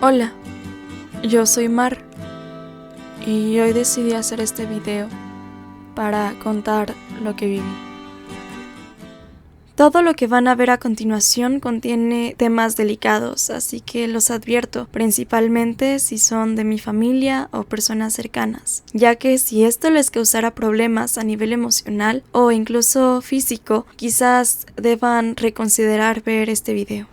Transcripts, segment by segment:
Hola, yo soy Mar y hoy decidí hacer este video para contar lo que viví. Todo lo que van a ver a continuación contiene temas delicados, así que los advierto, principalmente si son de mi familia o personas cercanas, ya que si esto les causara problemas a nivel emocional o incluso físico, quizás deban reconsiderar ver este video.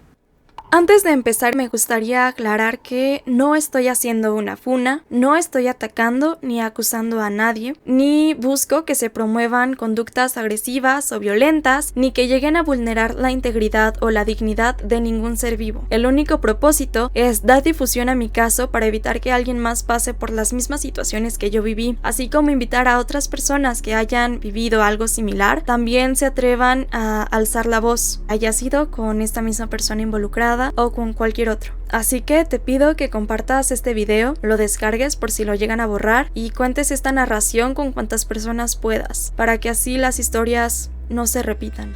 Antes de empezar me gustaría aclarar que no estoy haciendo una funa, no estoy atacando ni acusando a nadie, ni busco que se promuevan conductas agresivas o violentas, ni que lleguen a vulnerar la integridad o la dignidad de ningún ser vivo. El único propósito es dar difusión a mi caso para evitar que alguien más pase por las mismas situaciones que yo viví, así como invitar a otras personas que hayan vivido algo similar, también se atrevan a alzar la voz, haya sido con esta misma persona involucrada o con cualquier otro. Así que te pido que compartas este video, lo descargues por si lo llegan a borrar y cuentes esta narración con cuantas personas puedas, para que así las historias no se repitan.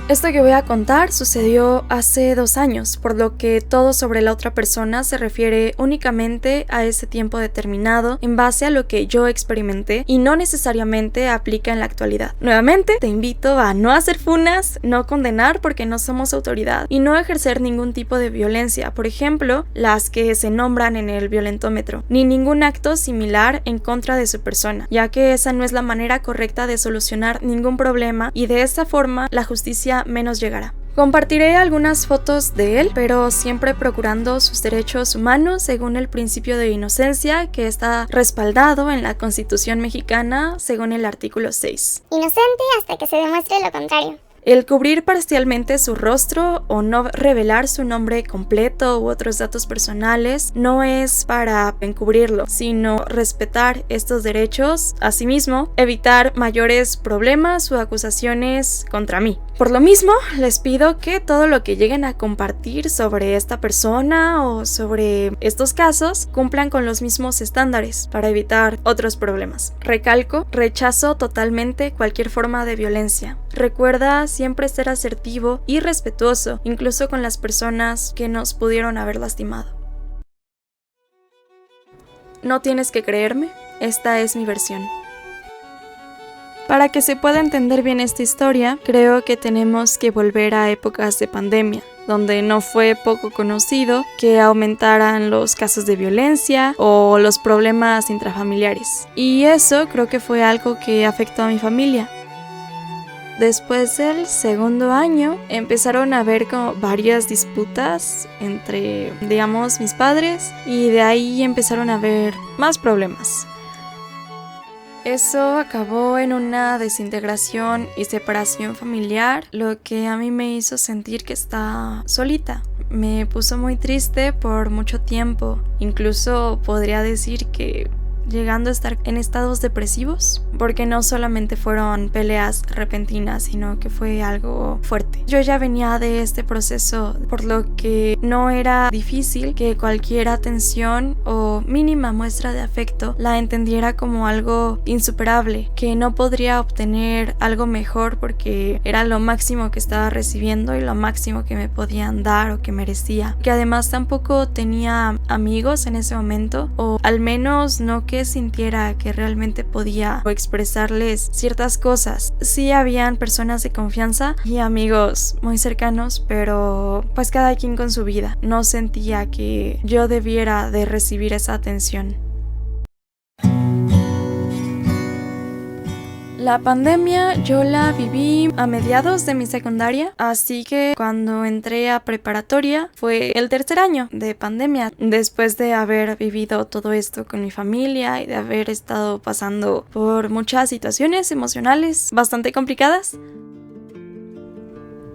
Esto que voy a contar sucedió hace 2 años, por lo que todo sobre la otra persona se refiere únicamente a ese tiempo determinado en base a lo que yo experimenté y no necesariamente aplica en la actualidad. Nuevamente, te invito a no hacer funas, no condenar porque no somos autoridad y no ejercer ningún tipo de violencia, por ejemplo, las que se nombran en el violentómetro, ni ningún acto similar en contra de su persona, ya que esa no es la manera correcta de solucionar ningún problema y de esa forma la justicia menos llegará. Compartiré algunas fotos de él, pero siempre procurando sus derechos humanos según el principio de inocencia que está respaldado en la Constitución mexicana según el artículo 6. Inocente hasta que se demuestre lo contrario. El cubrir parcialmente su rostro o no revelar su nombre completo u otros datos personales no es para encubrirlo, sino respetar estos derechos, asimismo, evitar mayores problemas o acusaciones contra mí. Por lo mismo, les pido que todo lo que lleguen a compartir sobre esta persona o sobre estos casos cumplan con los mismos estándares para evitar otros problemas. Recalco, rechazo totalmente cualquier forma de violencia. Recuerda siempre ser asertivo y respetuoso, incluso con las personas que nos pudieron haber lastimado. No tienes que creerme, esta es mi versión. Para que se pueda entender bien esta historia, creo que tenemos que volver a épocas de pandemia, donde no fue poco conocido que aumentaran los casos de violencia o los problemas intrafamiliares. Y eso creo que fue algo que afectó a mi familia. Después del 2º año empezaron a haber como varias disputas entre, digamos, mis padres y de ahí empezaron a haber más problemas. Eso acabó en una desintegración y separación familiar, lo que a mí me hizo sentir que estaba solita. Me puso muy triste por mucho tiempo, incluso podría decir que llegando a estar en estados depresivos, porque no solamente fueron peleas repentinas, sino que fue algo fuerte. Yo ya venía de este proceso, por lo que no era difícil que cualquier atención o mínima muestra de afecto la entendiera como algo insuperable, que no podría obtener algo mejor porque era lo máximo que estaba recibiendo y lo máximo que me podían dar o que merecía. Que además tampoco tenía amigos en ese momento, o al menos no que sintiera que realmente podía expresarles ciertas cosas. Sí habían personas de confianza y amigos muy cercanos, pero pues cada quien con su vida. No sentía que yo debiera de recibir esa atención. La pandemia yo la viví a mediados de mi secundaria, así que cuando entré a preparatoria fue el 3er año de pandemia, después de haber vivido todo esto con mi familia y de haber estado pasando por muchas situaciones emocionales bastante complicadas.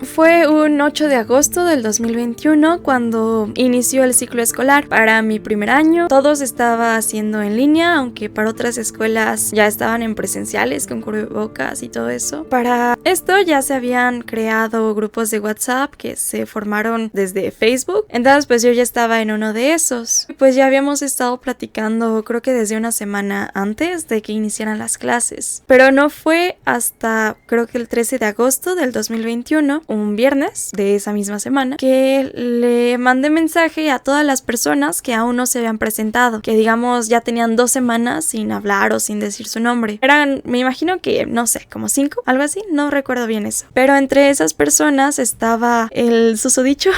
Fue un 8 de agosto del 2021 cuando inició el ciclo escolar. Para mi primer año todo se estaba haciendo en línea, aunque para otras escuelas ya estaban en presenciales con cubrebocas y todo eso. Para esto ya se habían creado grupos de WhatsApp que se formaron desde Facebook. Entonces pues yo ya estaba en uno de esos. Pues ya habíamos estado platicando creo que desde una semana antes de que iniciaran las clases. Pero no fue hasta creo que el 13 de agosto del 2021 un viernes de esa misma semana que le mandé mensaje a todas las personas que aún no se habían presentado, que digamos ya tenían 2 semanas sin hablar o sin decir su nombre. Eran, me imagino que, no sé, como 5, algo así, no recuerdo bien eso. Pero entre esas personas estaba el susodicho.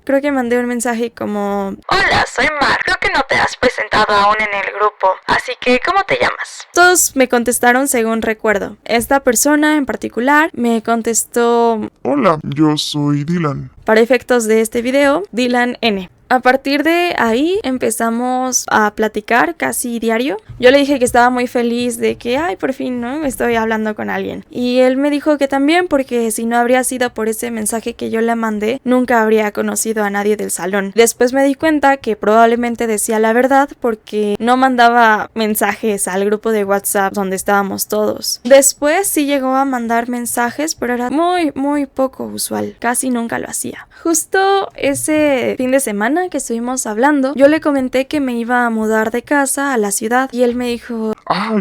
Creo que mandé un mensaje como: hola, soy Mar, creo que no te has presentado aún en el grupo, así que ¿cómo te llamas? Todos me contestaron según recuerdo. Esta persona en particular me contestó: hola, yo soy Dylan. Para efectos de este video, Dylan N. A partir de ahí empezamos a platicar casi diario. Yo le dije que estaba muy feliz de que, ay, por fin, ¿no? Estoy hablando con alguien. Y él me dijo que también, porque si no habría sido por ese mensaje que yo le mandé, nunca habría conocido a nadie del salón. Después me di cuenta que probablemente decía la verdad porque no mandaba mensajes al grupo de WhatsApp donde estábamos todos. Después sí llegó a mandar mensajes, pero era muy poco usual. Casi nunca lo hacía. Justo ese fin de semana que estuvimos hablando, yo le comenté que me iba a mudar de casa a la ciudad y él me dijo: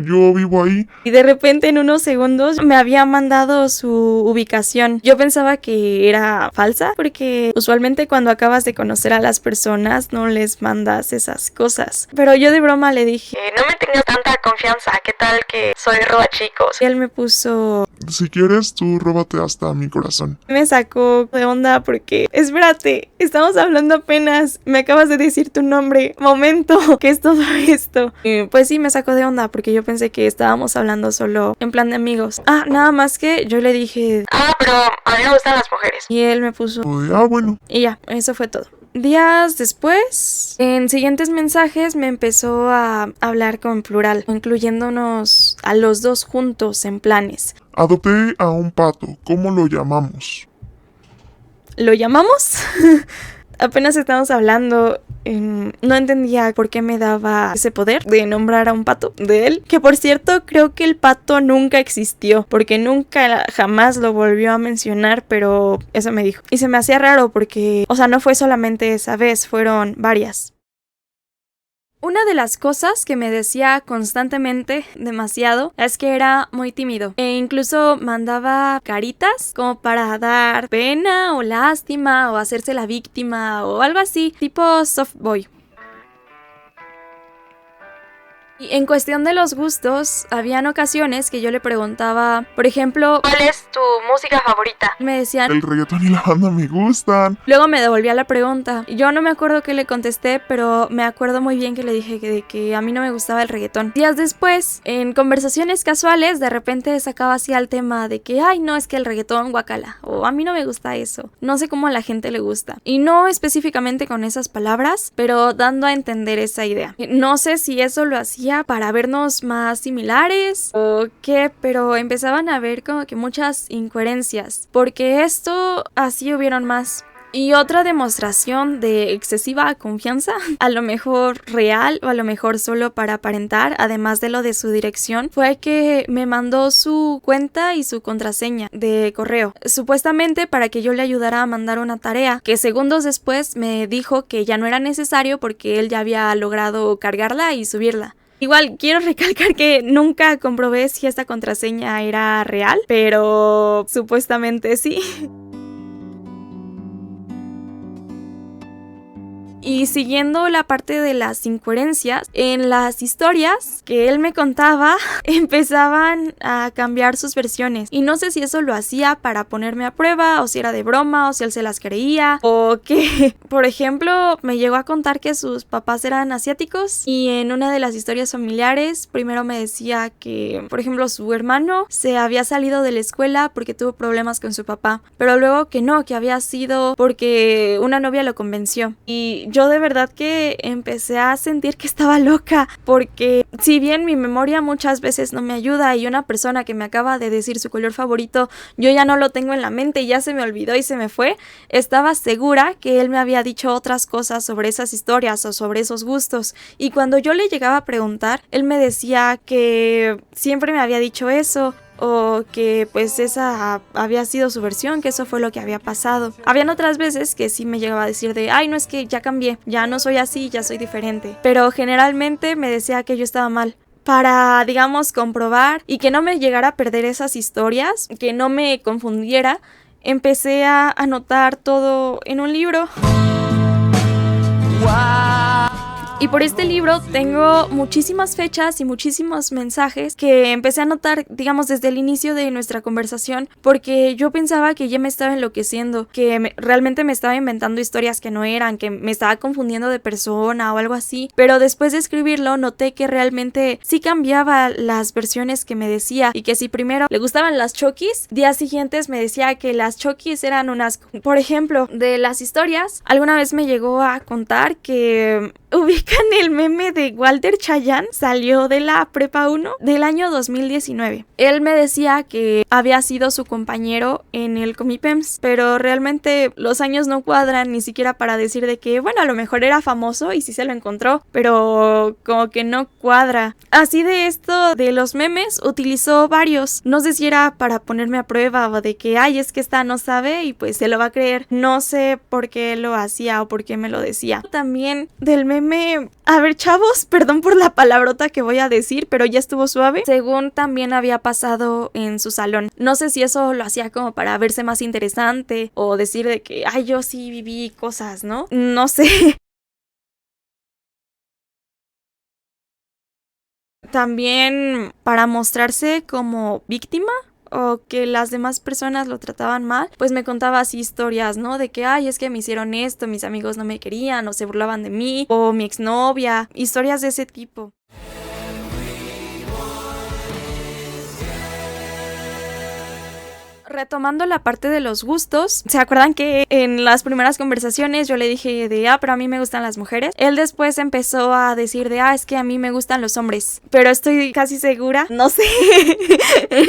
yo vivo ahí. Y de repente en unos segundos me había mandado su ubicación. Yo pensaba que era falsa porque usualmente cuando acabas de conocer a las personas no les mandas esas cosas. Pero yo de broma le dije: no me tengas tanta confianza, ¿qué tal que soy roba chicos? Y él me puso: si quieres, tú róbate hasta mi corazón. Me sacó de onda porque, espérate, estamos hablando apenas, me acabas de decir tu nombre, momento, ¿qué es todo esto? Y pues sí, me sacó de onda porque yo pensé que estábamos hablando solo en plan de amigos. Nada más que yo le dije: pero a mí me gustan las mujeres. Y él me puso: bueno. Y ya, eso fue todo. Días después, en siguientes mensajes me empezó a hablar con plural, incluyéndonos a los dos juntos en planes. Adopté a un pato, ¿cómo lo llamamos? ¿Lo llamamos? Apenas estamos hablando, no entendía por qué me daba ese poder de nombrar a un pato de él. Que por cierto, creo que el pato nunca existió, porque nunca jamás lo volvió a mencionar, pero eso me dijo. Y se me hacía raro porque, o sea, no fue solamente esa vez, fueron varias. Una de las cosas que me decía constantemente, demasiado, es que era muy tímido. E incluso mandaba caritas como para dar pena o lástima o hacerse la víctima o algo así, tipo soft boy. Y en cuestión de los gustos, habían ocasiones que yo le preguntaba, por ejemplo, ¿cuál es tu música favorita? Me decían: el reggaetón y la banda me gustan. Luego me devolvía la pregunta. Yo no me acuerdo qué le contesté, pero me acuerdo muy bien que le dije que a mí no me gustaba el reggaetón. Días después, en conversaciones casuales, de repente sacaba así al tema de que, ay, no, es que el reggaetón, guacala, o a mí no me gusta eso. No sé cómo a la gente le gusta. Y no específicamente con esas palabras, pero dando a entender esa idea. No sé si eso lo hacía para vernos más similares o qué, pero empezaban a ver como que muchas incoherencias, porque esto así hubieron más. Y otra demostración de excesiva confianza, a lo mejor real o a lo mejor solo para aparentar, además de lo de su dirección, fue que me mandó su cuenta y su contraseña de correo, supuestamente para que yo le ayudara a mandar una tarea, que segundos después me dijo que ya no era necesario porque él ya había logrado cargarla y subirla. Igual, quiero recalcar que nunca comprobé si esta contraseña era real, pero supuestamente sí. Y siguiendo la parte de las incoherencias, en las historias que él me contaba, empezaban a cambiar sus versiones. Y no sé si eso lo hacía para ponerme a prueba, o si era de broma, o si él se las creía, o qué. Por ejemplo, me llegó a contar que sus papás eran asiáticos, y en una de las historias familiares, primero me decía que, por ejemplo, su hermano se había salido de la escuela porque tuvo problemas con su papá, pero luego que no, que había sido porque una novia lo convenció. Y yo de verdad que empecé a sentir que estaba loca, porque si bien mi memoria muchas veces no me ayuda y una persona que me acaba de decir su color favorito, yo ya no lo tengo en la mente y ya se me olvidó y se me fue, estaba segura que él me había dicho otras cosas sobre esas historias o sobre esos gustos, y cuando yo le llegaba a preguntar, él me decía que siempre me había dicho eso, o que pues esa había sido su versión, que eso fue lo que había pasado. Habían otras veces que sí me llegaba a decir de, ay, no, es que ya cambié, ya no soy así, ya soy diferente, pero generalmente me decía que yo estaba mal. Para, digamos, comprobar y que no me llegara a perder esas historias, que no me confundiera, empecé a anotar todo en un libro. Y por este libro tengo muchísimas fechas y muchísimos mensajes que empecé a anotar, digamos, desde el inicio de nuestra conversación, porque yo pensaba que ya me estaba enloqueciendo, que realmente me estaba inventando historias que no eran, que me estaba confundiendo de persona o algo así. Pero después de escribirlo noté que realmente sí cambiaba las versiones que me decía, y que si primero le gustaban las Chokis, días siguientes me decía que las Chokis eran unas... Por ejemplo, de las historias, alguna vez me llegó a contar que... ¿Ubican el meme de Walter Chayán? Salió de la prepa 1 del año 2019. Él me decía que había sido su compañero en el Comipems, pero realmente los años no cuadran ni siquiera para decir de que, bueno, a lo mejor era famoso y sí se lo encontró, pero como que no cuadra. Así de esto de los memes, utilizó varios. No sé si era para ponerme a prueba o de que, ay, es que esta no sabe y pues se lo va a creer. No sé por qué lo hacía o por qué me lo decía. También del meme... A ver, chavos, perdón por la palabrota que voy a decir, pero ya estuvo suave. Según también había pasado en su salón. No sé si eso lo hacía como para verse más interesante o decir de que, ay, yo sí viví cosas, ¿no? No sé. También para mostrarse como víctima o que las demás personas lo trataban mal, pues me contaba así historias, ¿no? De que, ay, es que me hicieron esto, mis amigos no me querían, o se burlaban de mí, o mi exnovia, historias de ese tipo. Retomando la parte de los gustos, ¿se acuerdan que en las primeras conversaciones yo le dije de, pero a mí me gustan las mujeres? Él después empezó a decir de, es que a mí me gustan los hombres, pero estoy casi segura, no sé,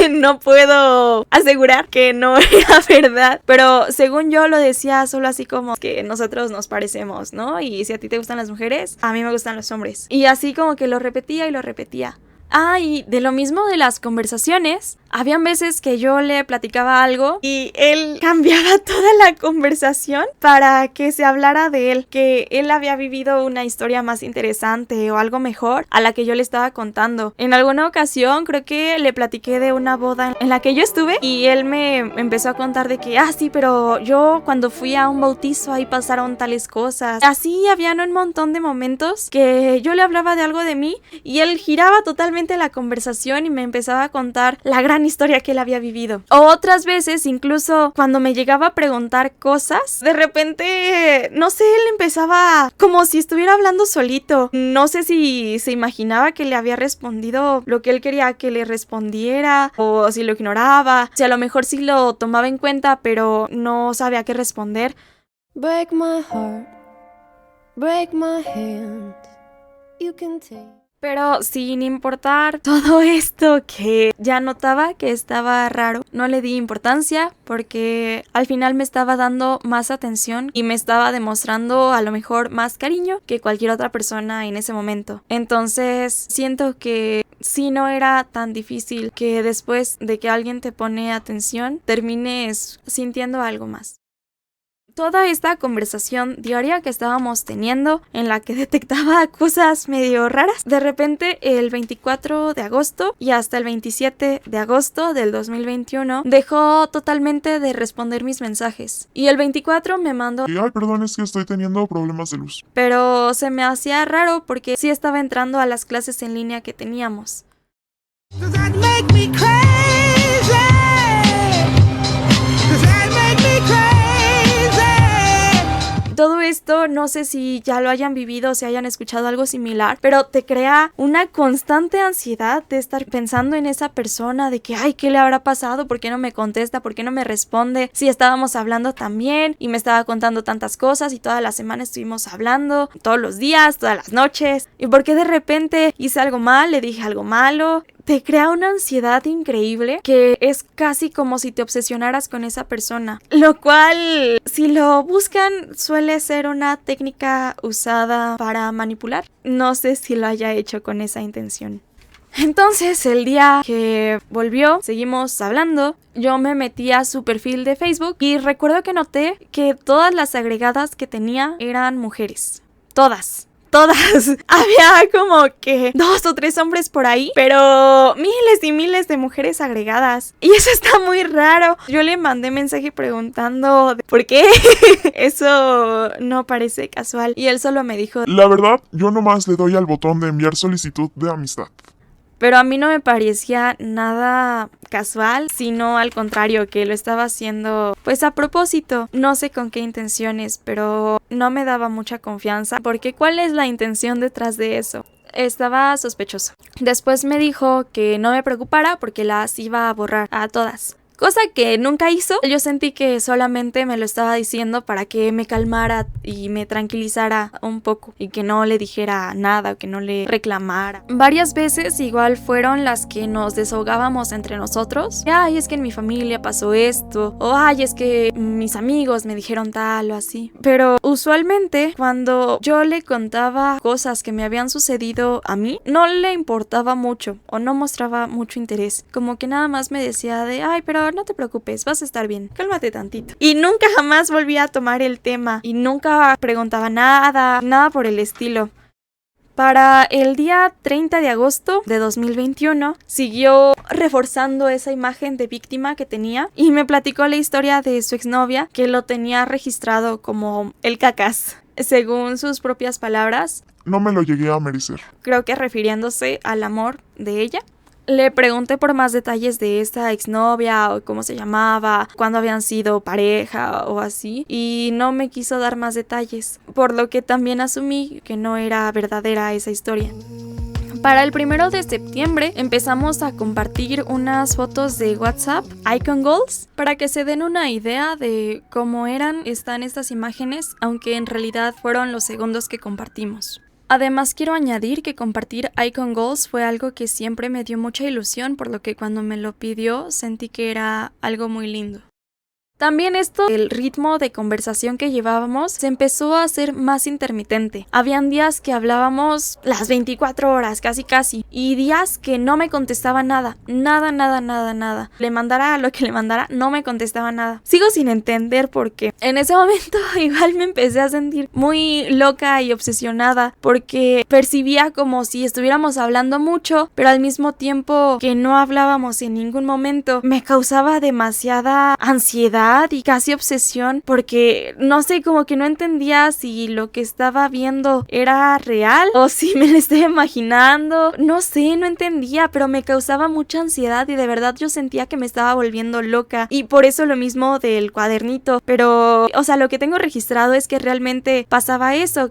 no puedo asegurar que no era verdad, pero según yo lo decía solo así como que nosotros nos parecemos, ¿no? Y si a ti te gustan las mujeres, a mí me gustan los hombres. Y así como que lo repetía y lo repetía. Y de lo mismo de las conversaciones, habían veces que yo le platicaba algo y él cambiaba toda la conversación para que se hablara de él, que él había vivido una historia más interesante o algo mejor a la que yo le estaba contando. En alguna ocasión creo que le platiqué de una boda en la que yo estuve y él me empezó a contar de que, sí, pero yo cuando fui a un bautizo ahí pasaron tales cosas. Así habían un montón de momentos que yo le hablaba de algo de mí y él giraba totalmente la conversación y me empezaba a contar la gran historia que él había vivido. O otras veces, incluso cuando me llegaba a preguntar cosas, de repente, no sé, él empezaba como si estuviera hablando solito. No sé si se imaginaba que le había respondido lo que él quería que le respondiera, o si lo ignoraba, si a lo mejor sí lo tomaba en cuenta, pero no sabía qué responder. Break my heart, break my hand, you can take. Pero sin importar todo esto que ya notaba que estaba raro, no le di importancia porque al final me estaba dando más atención y me estaba demostrando a lo mejor más cariño que cualquier otra persona en ese momento. Entonces siento que sí no era tan difícil que después de que alguien te pone atención termines sintiendo algo más. Toda esta conversación diaria que estábamos teniendo, en la que detectaba cosas medio raras, de repente el 24 de agosto y hasta el 27 de agosto del 2021 dejó totalmente de responder mis mensajes. Y el 24 me mandó... Ay, perdón, es que estoy teniendo problemas de luz. Pero se me hacía raro porque sí estaba entrando a las clases en línea que teníamos. Todo esto, no sé si ya lo hayan vivido o si hayan escuchado algo similar, pero te crea una constante ansiedad de estar pensando en esa persona, de que, ¿qué le habrá pasado? ¿Por qué no me contesta? ¿Por qué no me responde? Si estábamos hablando también y me estaba contando tantas cosas y toda la semana estuvimos hablando, todos los días, todas las noches. ¿Y por qué de repente hice algo mal? ¿Le dije algo malo? Te crea una ansiedad increíble que es casi como si te obsesionaras con esa persona, lo cual, si lo buscan, suele ser una técnica usada para manipular. No sé si lo haya hecho con esa intención. Entonces, el día que volvió, seguimos hablando, yo me metí a su perfil de Facebook y recuerdo que noté que todas las agregadas que tenía eran mujeres. Todas. todas. Había como que 2 o 3 hombres por ahí, pero miles y miles de mujeres agregadas. Y eso está muy raro. Yo le mandé mensaje preguntando ¿por qué? Eso no parece casual. Y él solo me dijo, La verdad, yo nomás le doy al botón de enviar solicitud de amistad. pero a mí no me parecía nada casual, sino al contrario, que lo estaba haciendo pues a propósito. No sé con qué intenciones, pero no me daba mucha confianza, porque ¿cuál es la intención detrás de eso? Estaba sospechoso. Después me dijo que no me preocupara porque las iba a borrar a todas. Cosa que nunca hizo. Yo sentí que solamente me lo estaba diciendo para que me calmara y me tranquilizara un poco y que no le dijera nada, que no le reclamara. Varias veces igual fueron las que nos desahogábamos entre nosotros. Ay, es que en mi familia pasó esto, o ay, es que mis amigos me dijeron tal o así. Pero usualmente cuando yo le contaba cosas que me habían sucedido a mí, no le importaba mucho o no mostraba mucho interés. Como que nada más me decía de, ay, pero no te preocupes, vas a estar bien, cálmate tantito. Y nunca jamás volví a tomar el tema y nunca preguntaba nada por el estilo. Para el día 30 de agosto de 2021 siguió reforzando esa imagen de víctima que tenía y me platicó la historia de su exnovia, que lo tenía registrado como el cacas, según sus propias palabras. No me lo llegué a merecer. Creo que refiriéndose al amor de ella. Le pregunté por más detalles de esta exnovia o cómo se llamaba, cuándo habían sido pareja o así, y no me quiso dar más detalles, por lo que también asumí que no era verdadera esa historia. Para el 1 de septiembre empezamos a compartir unas fotos de WhatsApp, Icon Goals, para que se den una idea de cómo están estas imágenes, aunque en realidad fueron los segundos que compartimos. Además, quiero añadir que compartir Icon Goals fue algo que siempre me dio mucha ilusión, por lo que cuando me lo pidió sentí que era algo muy lindo. También el ritmo de conversación que llevábamos se empezó a hacer más intermitente. Habían días que hablábamos las 24 horas, casi, y días que no me contestaba nada. Nada. Le mandara lo que le mandara, no me contestaba nada. Sigo sin entender por qué. En ese momento igual me empecé a sentir muy loca y obsesionada, porque percibía como si estuviéramos hablando mucho, pero al mismo tiempo que no hablábamos en ningún momento. Me causaba demasiada ansiedad y casi obsesión, porque no sé, como que no entendía si lo que estaba viendo era real o si me lo estaba imaginando. No sé, no entendía, pero me causaba mucha ansiedad y de verdad yo sentía que me estaba volviendo loca, y por eso lo mismo del cuadernito. Pero, o sea, lo que tengo registrado es que realmente pasaba eso.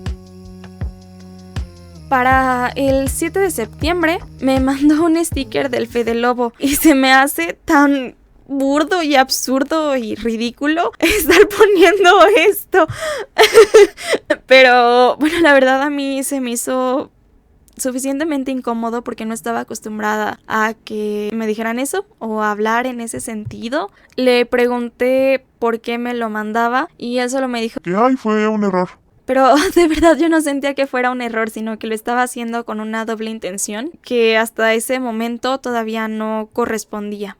Para el 7 de septiembre me mandó un sticker del Fede Lobo y se me hace tan burdo y absurdo y ridículo estar poniendo esto. Pero bueno, la verdad a mí se me hizo suficientemente incómodo porque no estaba acostumbrada a que me dijeran eso o a hablar en ese sentido. Le pregunté por qué me lo mandaba y él solo me dijo Que fue un error. Pero de verdad yo no sentía que fuera un error, sino que lo estaba haciendo con una doble intención que hasta ese momento todavía no correspondía.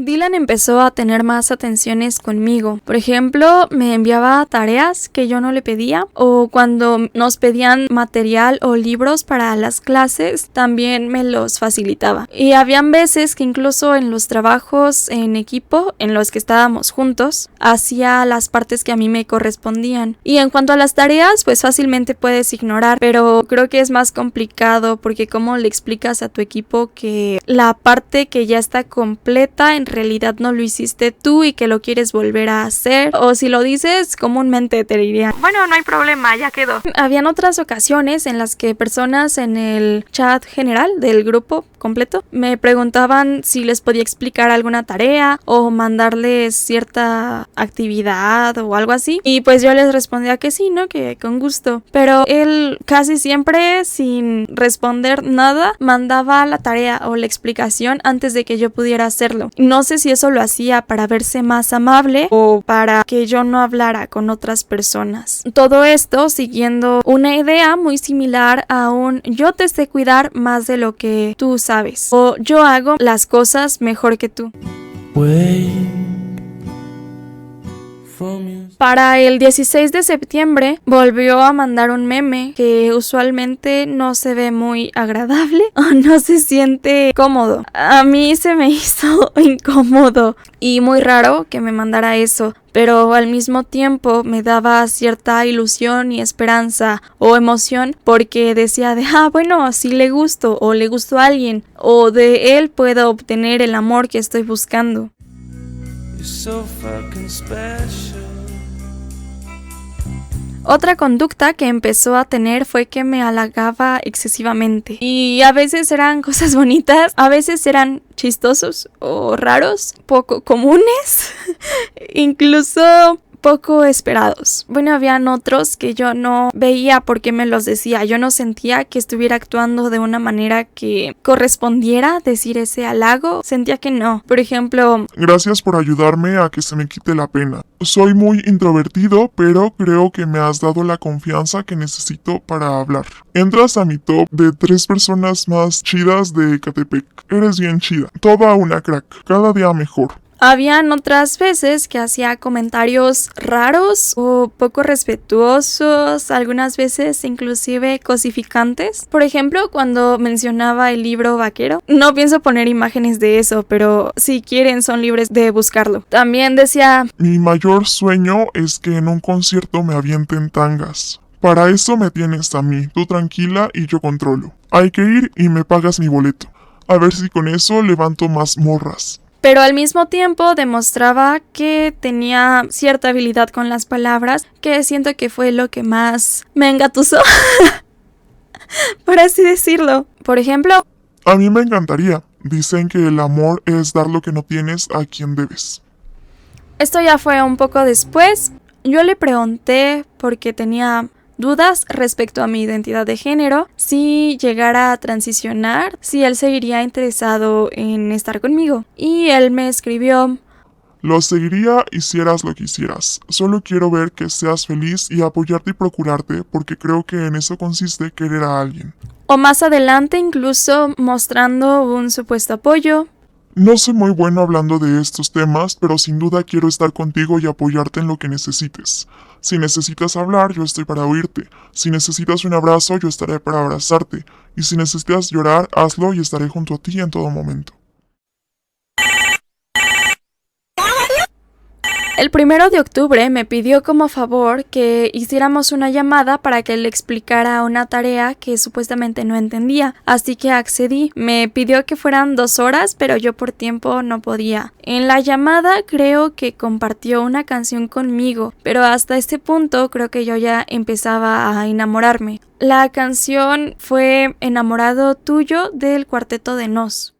Dylan empezó a tener más atenciones conmigo. Por ejemplo, me enviaba tareas que yo no le pedía, o cuando nos pedían material o libros para las clases, también me los facilitaba. Y habían veces que incluso en los trabajos en equipo, en los que estábamos juntos, hacía las partes que a mí me correspondían. Y en cuanto a las tareas, pues fácilmente puedes ignorar, pero creo que es más complicado porque cómo le explicas a tu equipo que la parte que ya está completa en realidad no lo hiciste tú y que lo quieres volver a hacer, o si lo dices comúnmente te dirían, bueno, no hay problema, ya quedó. Habían otras ocasiones en las que personas en el chat general del grupo completo me preguntaban si les podía explicar alguna tarea o mandarles cierta actividad o algo así, y pues yo les respondía que sí, ¿no? Que con gusto, pero él casi siempre sin responder nada mandaba la tarea o la explicación antes de que yo pudiera hacerlo. No sé si eso lo hacía para verse más amable o para que yo no hablara con otras personas. Todo esto siguiendo una idea muy similar a un yo te sé cuidar más de lo que tú sabes, o yo hago las cosas mejor que tú. Para el 16 de septiembre volvió a mandar un meme que usualmente no se ve muy agradable o no se siente cómodo. A mí se me hizo incómodo y muy raro que me mandara eso, pero al mismo tiempo me daba cierta ilusión y esperanza o emoción porque decía de, bueno, sí le gusto o le gustó a alguien o de él puedo obtener el amor que estoy buscando. Otra conducta que empezó a tener fue que me halagaba excesivamente. Y a veces eran cosas bonitas, a veces eran chistosos o raros, poco comunes, incluso poco esperados. Bueno, habían otros que yo no veía porque me los decía. Yo no sentía que estuviera actuando de una manera que correspondiera decir ese halago. Sentía que no. Por ejemplo, gracias por ayudarme a que se me quite la pena. Soy muy introvertido, pero creo que me has dado la confianza que necesito para hablar. Entras a mi top de 3 personas más chidas de Ecatepec. Eres bien chida. Toda una crack. Cada día mejor. habían otras veces que hacía comentarios raros o poco respetuosos, algunas veces inclusive cosificantes. Por ejemplo, cuando mencionaba el libro vaquero. No pienso poner imágenes de eso, pero si quieren son libres de buscarlo. También decía: mi mayor sueño es que en un concierto me avienten tangas. Para eso me tienes a mí, tú tranquila y yo controlo. Hay que ir y me pagas mi boleto. A ver si con eso levanto más morras. Pero al mismo tiempo demostraba que tenía cierta habilidad con las palabras, que siento que fue lo que más me engatusó, por así decirlo. Por ejemplo, a mí me encantaría. Dicen que el amor es dar lo que no tienes a quien debes. Esto ya fue un poco después. Yo le pregunté, porque tenía dudas respecto a mi identidad de género, si llegara a transicionar, si él seguiría interesado en estar conmigo. Y él me escribió: lo seguiría hicieras lo que hicieras. Solo quiero ver que seas feliz y apoyarte y procurarte, porque creo que en eso consiste querer a alguien. O más adelante incluso mostrando un supuesto apoyo. No soy muy bueno hablando de estos temas, pero sin duda quiero estar contigo y apoyarte en lo que necesites. Si necesitas hablar, yo estoy para oírte. Si necesitas un abrazo, yo estaré para abrazarte. Y si necesitas llorar, hazlo y estaré junto a ti en todo momento. El 1 de octubre me pidió como favor que hiciéramos una llamada para que le explicara una tarea que supuestamente no entendía, así que accedí. Me pidió que fueran 2 horas, pero yo por tiempo no podía. En la llamada creo que compartió una canción conmigo, pero hasta este punto creo que yo ya empezaba a enamorarme. La canción fue Enamorado Tuyo del Cuarteto de Nos.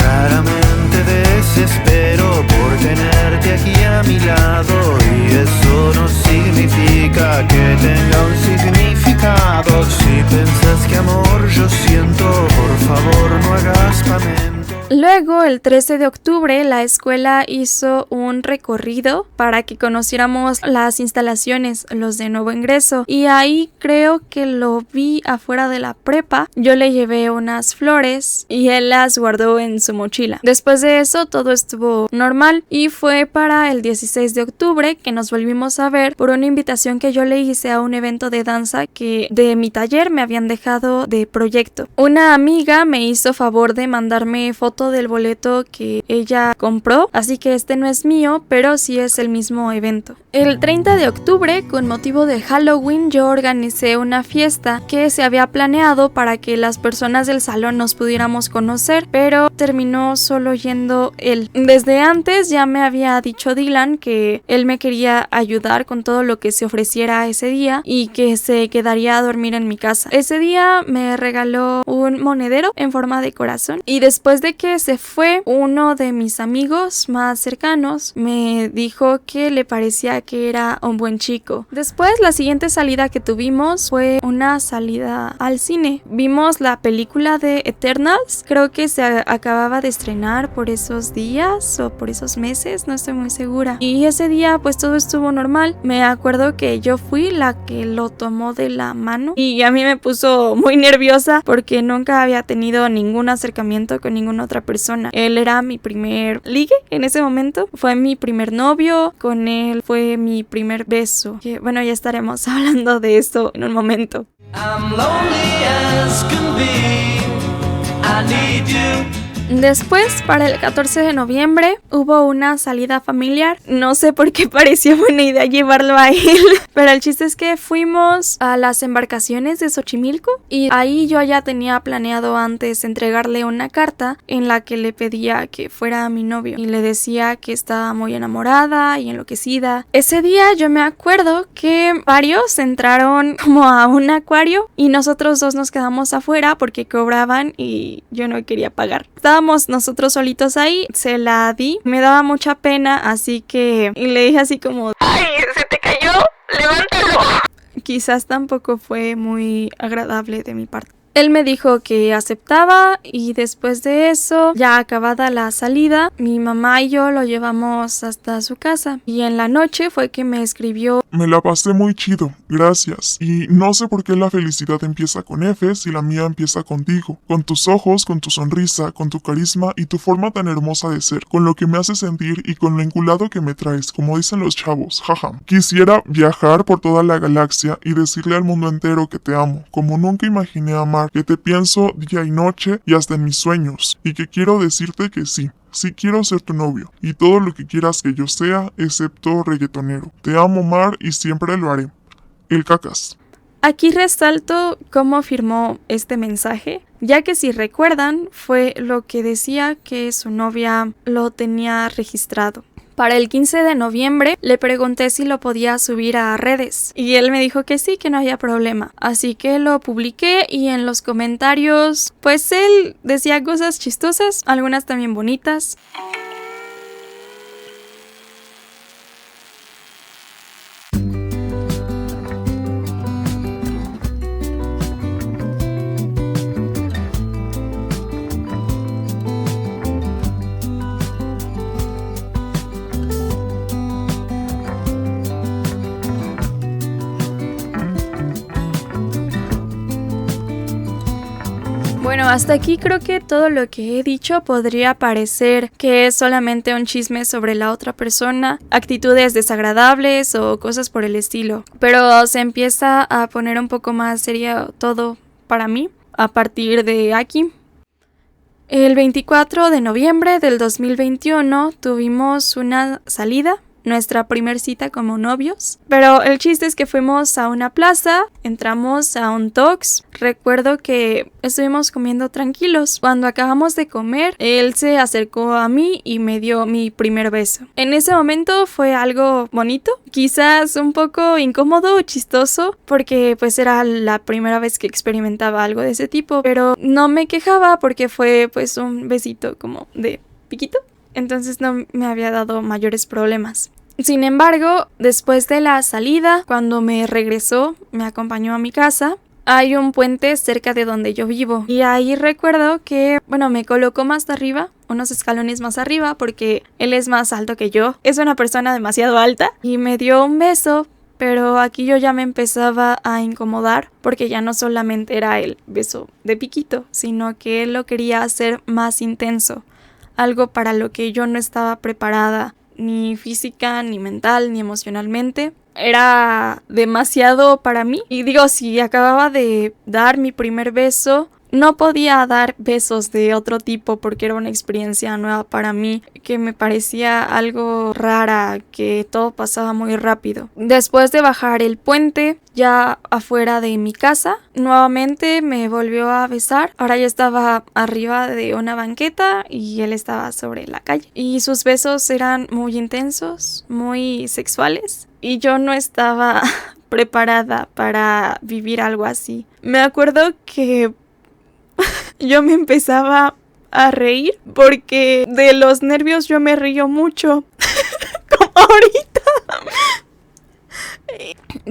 Raramente desespero por tenerte aquí a mi lado, y eso no significa que tenga un significado. Si piensas que amor yo siento, por favor no hagas lamento. Luego, el 13 de octubre, la escuela hizo un recorrido para que conociéramos las instalaciones, los de nuevo ingreso, y ahí creo que lo vi afuera de la prepa. Yo le llevé unas flores y él las guardó en su mochila. Después de eso, todo estuvo normal y fue para el 16 de octubre que nos volvimos a ver por una invitación que yo le hice a un evento de danza que de mi taller me habían dejado de proyecto. Una amiga me hizo favor de mandarme foto del boleto que ella compró, así que este no es mío, pero sí es el mismo evento. El 30 de octubre, con motivo de Halloween, yo organicé una fiesta que se había planeado para que las personas del salón nos pudiéramos conocer, pero terminó solo yendo él. Desde antes ya me había dicho Dylan que él me quería ayudar con todo lo que se ofreciera ese día y que se quedaría a dormir en mi casa. Ese día me regaló un monedero en forma de corazón, y después de que se fue, uno de mis amigos más cercanos me dijo que le parecía que era un buen chico. Después, la siguiente salida que tuvimos fue una salida al cine. Vimos la película de Eternals, creo que se acababa de estrenar por esos días o por esos meses, no estoy muy segura. Y ese día pues todo estuvo normal. Me acuerdo que yo fui la que lo tomó de la mano y a mí me puso muy nerviosa porque nunca había tenido ningún acercamiento con ninguna otra persona. Él era mi primer ligue en ese momento, fue mi primer novio, con él fue mi primer beso. Que, bueno, ya estaremos hablando de eso en un momento. I'm lonely as can be. I need you. Después, para el 14 de noviembre, hubo una salida familiar. No sé por qué pareció buena idea llevarlo a él, pero el chiste es que fuimos a las embarcaciones de Xochimilco y ahí yo ya tenía planeado antes entregarle una carta en la que le pedía que fuera mi novio y le decía que estaba muy enamorada y enloquecida. Ese día yo me acuerdo que varios entraron como a un acuario y nosotros dos nos quedamos afuera porque cobraban y yo no quería pagar. Estábamos nosotros solitos ahí, se la di, me daba mucha pena, así que le dije así como, ¡ay, se te cayó! ¡Levántalo! Quizás tampoco fue muy agradable de mi parte. Él me dijo que aceptaba y después de eso, ya acabada la salida, mi mamá y yo lo llevamos hasta su casa. Y en la noche fue que me escribió: Me la pasé muy chido, gracias. Y no sé por qué la felicidad empieza con F si la mía empieza contigo. Con tus ojos, con tu sonrisa, con tu carisma y tu forma tan hermosa de ser. Con lo que me hace sentir y con lo enculado que me traes, como dicen los chavos, jaja. Quisiera viajar por toda la galaxia y decirle al mundo entero que te amo, como nunca imaginé amar, que te pienso día y noche y hasta en mis sueños, y que quiero decirte que sí. Sí quiero ser tu novio, y todo lo que quieras que yo sea, excepto reggaetonero. Te amo, Mar, y siempre lo haré. El Cacas. Aquí resalto cómo firmó este mensaje, ya que si recuerdan, fue lo que decía que su novia lo tenía registrado. Para el 15 de noviembre le pregunté si lo podía subir a redes y él me dijo que sí, que no había problema. Así que lo publiqué y en los comentarios, pues él decía cosas chistosas, algunas también bonitas. Bueno, hasta aquí creo que todo lo que he dicho podría parecer que es solamente un chisme sobre la otra persona, actitudes desagradables o cosas por el estilo. Pero se empieza a poner un poco más serio todo para mí a partir de aquí. El 24 de noviembre del 2021 tuvimos una salida. Nuestra primer cita como novios, pero el chiste es que fuimos a una plaza, entramos a un Tox. Recuerdo que estuvimos comiendo tranquilos. Cuando acabamos de comer, él se acercó a mí y me dio mi primer beso. En ese momento fue algo bonito, quizás un poco incómodo o chistoso, porque pues era la primera vez que experimentaba algo de ese tipo, pero no me quejaba porque fue pues un besito como de piquito. Entonces no me había dado mayores problemas. Sin embargo, después de la salida, cuando me regresó, me acompañó a mi casa. Hay un puente cerca de donde yo vivo. Y ahí recuerdo que, me colocó más arriba, unos escalones más arriba, porque él es más alto que yo. Es una persona demasiado alta. Y me dio un beso. Pero aquí yo ya me empezaba a incomodar porque ya no solamente era el beso de piquito, sino que él lo quería hacer más intenso. Algo para lo que yo no estaba preparada, ni física, ni mental, ni emocionalmente. Era demasiado para mí. Y digo, si acababa de dar mi primer beso, no podía dar besos de otro tipo porque era una experiencia nueva para mí, que me parecía algo rara, que todo pasaba muy rápido. Después de bajar el puente, ya afuera de mi casa, nuevamente me volvió a besar. Ahora ya estaba arriba de una banqueta y él estaba sobre la calle. Y sus besos eran muy intensos, muy sexuales. Y yo no estaba preparada para vivir algo así. Me acuerdo que yo me empezaba a reír porque de los nervios yo me río mucho, como ahorita.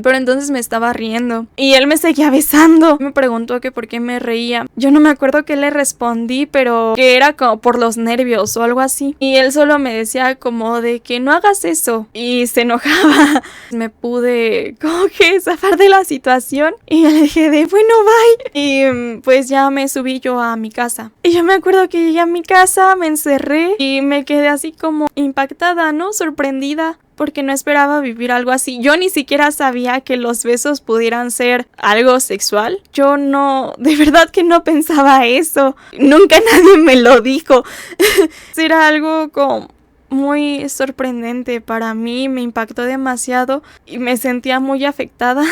Pero entonces me estaba riendo y él me seguía besando. Me preguntó que por qué me reía. Yo no me acuerdo qué le respondí, pero que era como por los nervios o algo así. Y él solo me decía como de que no hagas eso y se enojaba. Me pude como que zafar de la situación y le dije de bueno, bye. Y pues ya me subí yo a mi casa. Y yo me acuerdo que llegué a mi casa, me encerré y me quedé así como impactada, ¿no? Sorprendida. Porque no esperaba vivir algo así. Yo ni siquiera sabía que los besos pudieran ser algo sexual. Yo no, de verdad que no pensaba eso. Nunca nadie me lo dijo. Era algo como muy sorprendente para mí, me impactó demasiado y me sentía muy afectada.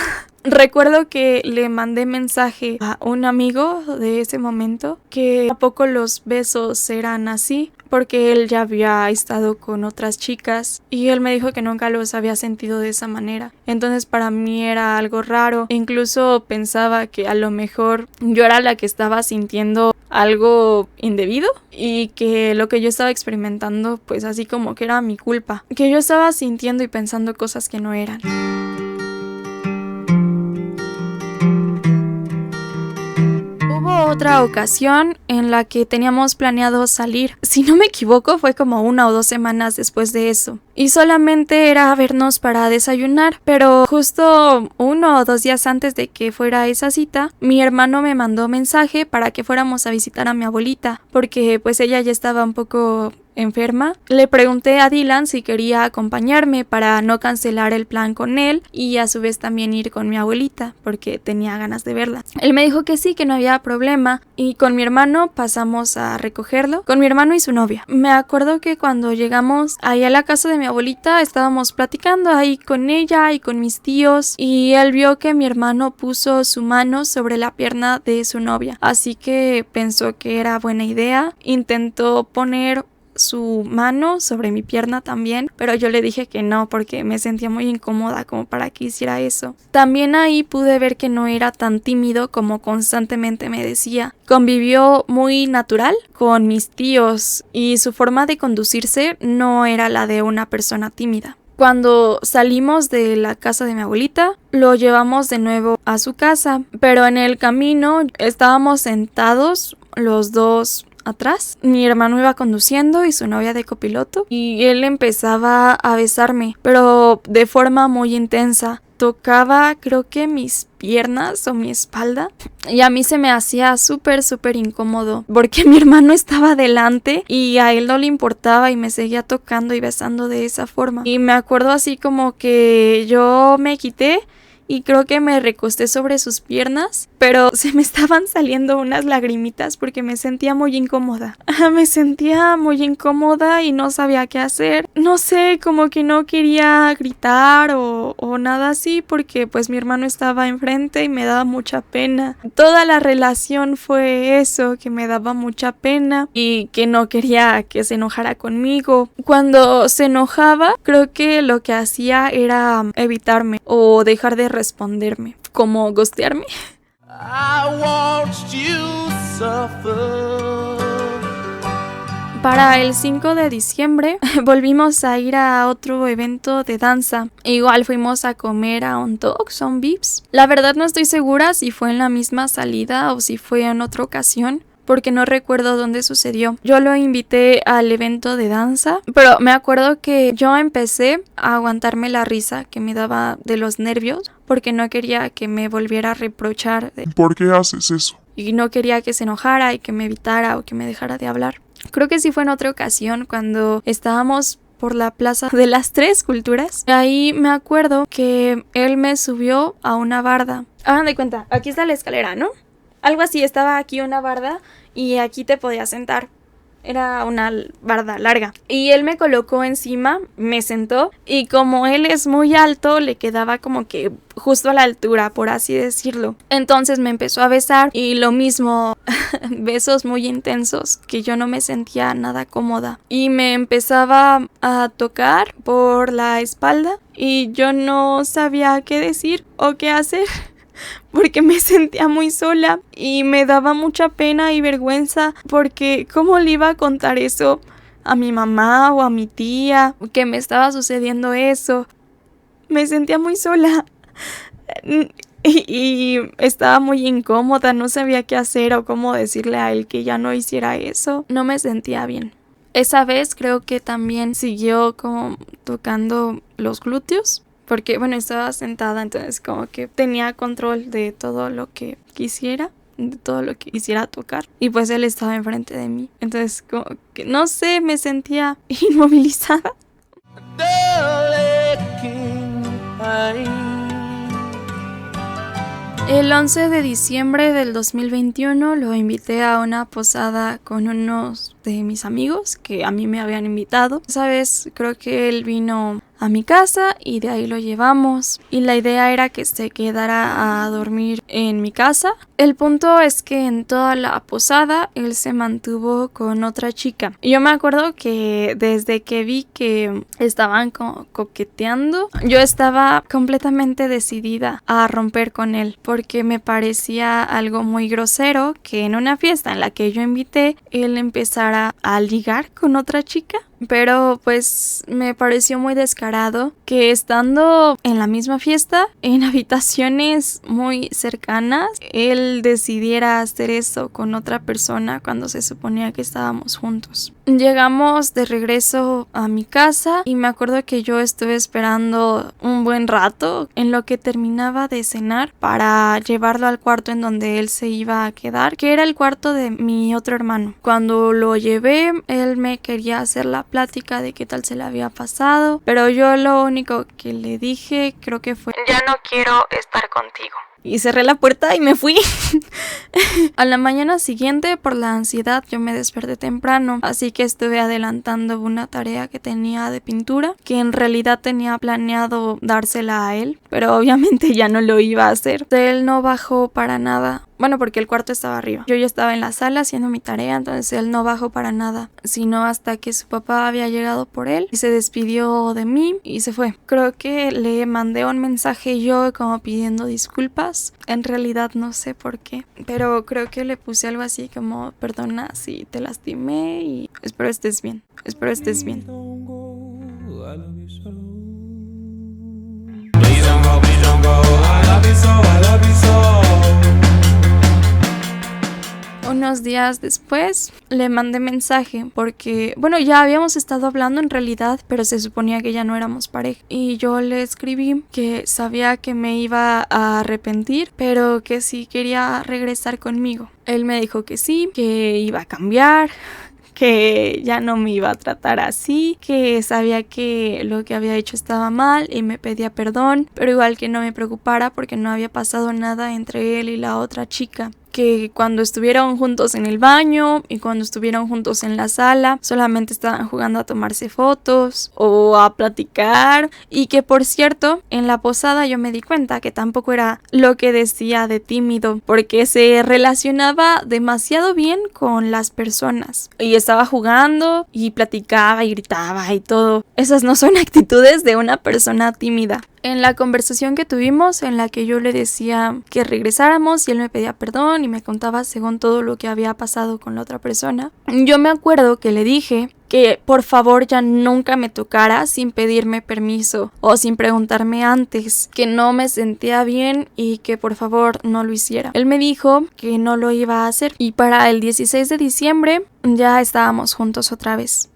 Recuerdo que le mandé mensaje a un amigo de ese momento que a poco los besos eran así, porque él ya había estado con otras chicas y él me dijo que nunca los había sentido de esa manera. Entonces para mí era algo raro. Incluso pensaba que a lo mejor yo era la que estaba sintiendo algo indebido y que lo que yo estaba experimentando pues así como que era mi culpa. Que yo estaba sintiendo y pensando cosas que no eran. Hubo otra ocasión en la que teníamos planeado salir. Si no me equivoco, fue como 1 o 2 semanas después de eso. Y solamente era vernos para desayunar. Pero justo 1 o 2 días antes de que fuera esa cita, mi hermano me mandó mensaje para que fuéramos a visitar a mi abuelita. Porque pues ella ya estaba un poco enferma. Le pregunté a Dylan si quería acompañarme para no cancelar el plan con él y a su vez también ir con mi abuelita porque tenía ganas de verla. Él me dijo que sí, que no había problema y con mi hermano pasamos a recogerlo, con mi hermano y su novia. Me acuerdo que cuando llegamos ahí a la casa de mi abuelita estábamos platicando ahí con ella y con mis tíos y él vio que mi hermano puso su mano sobre la pierna de su novia, así que pensó que era buena idea. Intentó poner su mano sobre mi pierna también, pero yo le dije que no porque me sentía muy incómoda como para que hiciera eso. También ahí pude ver que no era tan tímido como constantemente me decía. Convivió muy natural con mis tíos y su forma de conducirse no era la de una persona tímida. Cuando salimos de la casa de mi abuelita, lo llevamos de nuevo a su casa, pero en el camino estábamos sentados los dos atrás. Mi hermano iba conduciendo y su novia de copiloto y él empezaba a besarme, pero de forma muy intensa. Tocaba creo que mis piernas o mi espalda y a mí se me hacía súper incómodo porque mi hermano estaba delante y a él no le importaba y me seguía tocando y besando de esa forma. Y me acuerdo así como que yo me quité y creo que me recosté sobre sus piernas, pero se me estaban saliendo unas lagrimitas porque me sentía muy incómoda. Me sentía muy incómoda y no sabía qué hacer. No sé, como que no quería gritar o nada así porque pues mi hermano estaba enfrente y me daba mucha pena. Toda la relación fue eso, que me daba mucha pena y que no quería que se enojara conmigo. Cuando se enojaba, creo que lo que hacía era evitarme o dejar de responderme, como ghostearme. I watched you suffer. Para el 5 de diciembre volvimos a ir a otro evento de danza. Igual fuimos a comer a On Dogs, On Vips. La verdad no estoy segura si fue en la misma salida o si fue en otra ocasión, porque no recuerdo dónde sucedió. Yo lo invité al evento de danza, pero me acuerdo que yo empecé a aguantarme la risa que me daba de los nervios, porque no quería que me volviera a reprochar. ¿Por qué haces eso? Y no quería que se enojara y que me evitara o que me dejara de hablar. Creo que sí fue en otra ocasión cuando estábamos por la Plaza de las Tres Culturas. Ahí me acuerdo que él me subió a una barda. Hagan de cuenta, aquí está la escalera, ¿no? Algo así, estaba aquí una barda y aquí te podías sentar. Era una barda larga. Y él me colocó encima, me sentó y como él es muy alto, le quedaba como que justo a la altura, por así decirlo. Entonces me empezó a besar y lo mismo, besos muy intensos que yo no me sentía nada cómoda. Y me empezaba a tocar por la espalda y yo no sabía qué decir o qué hacer, porque me sentía muy sola y me daba mucha pena y vergüenza porque ¿cómo le iba a contar eso a mi mamá o a mi tía que me estaba sucediendo eso? Me sentía muy sola. Y estaba muy incómoda, no sabía qué hacer o cómo decirle a él que ya no hiciera eso. No me sentía bien. Esa vez creo que también siguió como tocando los glúteos, porque bueno, estaba sentada, entonces como que tenía control de todo lo que quisiera, de todo lo que quisiera tocar, y pues él estaba enfrente de mí. Entonces como que no sé, me sentía inmovilizada. El 11 de diciembre del 2021 lo invité a una posada con unos de mis amigos que a mí me habían invitado. Esa vez creo que él vino a mi casa y de ahí lo llevamos, y la idea era que se quedara a dormir en mi casa. El punto es que en toda la posada él se mantuvo con otra chica. Yo me acuerdo que desde que vi que estaban como coqueteando, yo estaba completamente decidida a romper con él, porque me parecía algo muy grosero que en una fiesta en la que yo invité él empezara a ligar con otra chica. Pero pues me pareció muy descarado que estando en la misma fiesta, en habitaciones muy cercanas, él decidiera hacer eso con otra persona cuando se suponía que estábamos juntos. Llegamos de regreso a mi casa y me acuerdo que yo estuve esperando un buen rato en lo que terminaba de cenar para llevarlo al cuarto en donde él se iba a quedar, que era el cuarto de mi otro hermano. Cuando lo llevé, él me quería hacer la plática de qué tal se le había pasado, pero yo lo único que le dije creo que fue: ya no quiero estar contigo. Y cerré la puerta y me fui. A la mañana siguiente, por la ansiedad, yo me desperté temprano, así que estuve adelantando una tarea que tenía de pintura, que en realidad tenía planeado dársela a él, pero obviamente ya no lo iba a hacer. Él no bajó para nada. Bueno, porque el cuarto estaba arriba. Yo ya estaba en la sala haciendo mi tarea, entonces él no bajó para nada, sino hasta que su papá había llegado por él y se despidió de mí y se fue. Creo que le mandé un mensaje yo como pidiendo disculpas. En realidad no sé por qué, pero creo que le puse algo así como: perdona si te lastimé y espero estés bien. Espero estés bien. Unos días después le mandé mensaje porque, bueno, ya habíamos estado hablando en realidad, pero se suponía que ya no éramos pareja. Y yo le escribí que sabía que me iba a arrepentir, pero que sí quería regresar conmigo. Él me dijo que sí, que iba a cambiar, que ya no me iba a tratar así, que sabía que lo que había hecho estaba mal y me pedía perdón, pero igual que no me preocupara porque no había pasado nada entre él y la otra chica. Que cuando estuvieron juntos en el baño y cuando estuvieron juntos en la sala solamente estaban jugando a tomarse fotos o a platicar, y que por cierto en la posada yo me di cuenta que tampoco era lo que decía de tímido, porque se relacionaba demasiado bien con las personas y estaba jugando y platicaba y gritaba y todo. Esas no son actitudes de una persona tímida. En la conversación que tuvimos, en la que yo le decía que regresáramos y él me pedía perdón y me contaba según todo lo que había pasado con la otra persona, yo me acuerdo que le dije que por favor ya nunca me tocara sin pedirme permiso o sin preguntarme antes, que no me sentía bien y que por favor no lo hiciera. Él me dijo que no lo iba a hacer y para el 16 de diciembre ya estábamos juntos otra vez.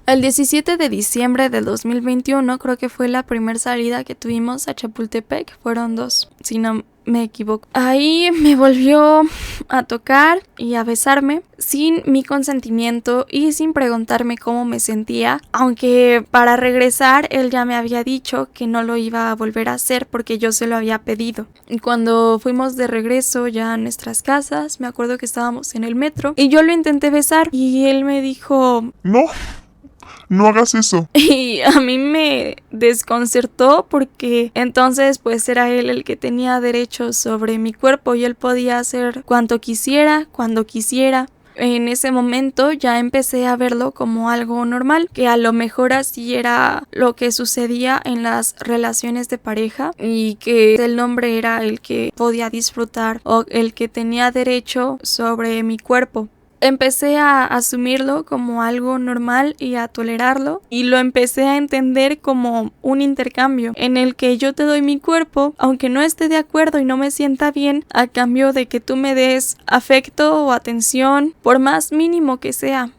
El 17 de diciembre del 2021 creo que fue la primera salida que tuvimos a Chapultepec. Fueron 2, si no me equivoco. Ahí me volvió a tocar y a besarme sin mi consentimiento y sin preguntarme cómo me sentía, aunque para regresar él ya me había dicho que no lo iba a volver a hacer porque yo se lo había pedido. Y cuando fuimos de regreso ya a nuestras casas, me acuerdo que estábamos en el metro y yo lo intenté besar y él me dijo: no hagas eso. Y a mí me desconcertó porque entonces pues era él el que tenía derechos sobre mi cuerpo y él podía hacer cuanto quisiera, cuando quisiera. En ese momento ya empecé a verlo como algo normal, que a lo mejor así era lo que sucedía en las relaciones de pareja y que el hombre era el que podía disfrutar o el que tenía derecho sobre mi cuerpo. empecé a asumirlo como algo normal y a tolerarlo, y lo empecé a entender como un intercambio en el que yo te doy mi cuerpo, aunque no esté de acuerdo y no me sienta bien, a cambio de que tú me des afecto o atención, por más mínimo que sea.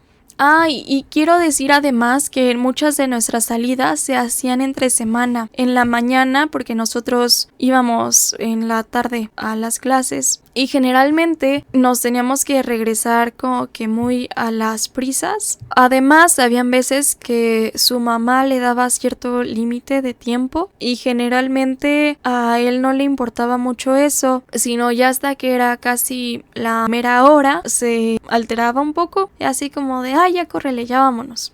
Y quiero decir además que muchas de nuestras salidas se hacían entre semana, en la mañana, porque nosotros íbamos en la tarde a las clases y generalmente nos teníamos que regresar como que muy a las prisas. Además, habían veces que su mamá le daba cierto límite de tiempo y generalmente a él no le importaba mucho eso, sino ya hasta que era casi la mera hora se alteraba un poco, así como de ya córrele, ya vámonos.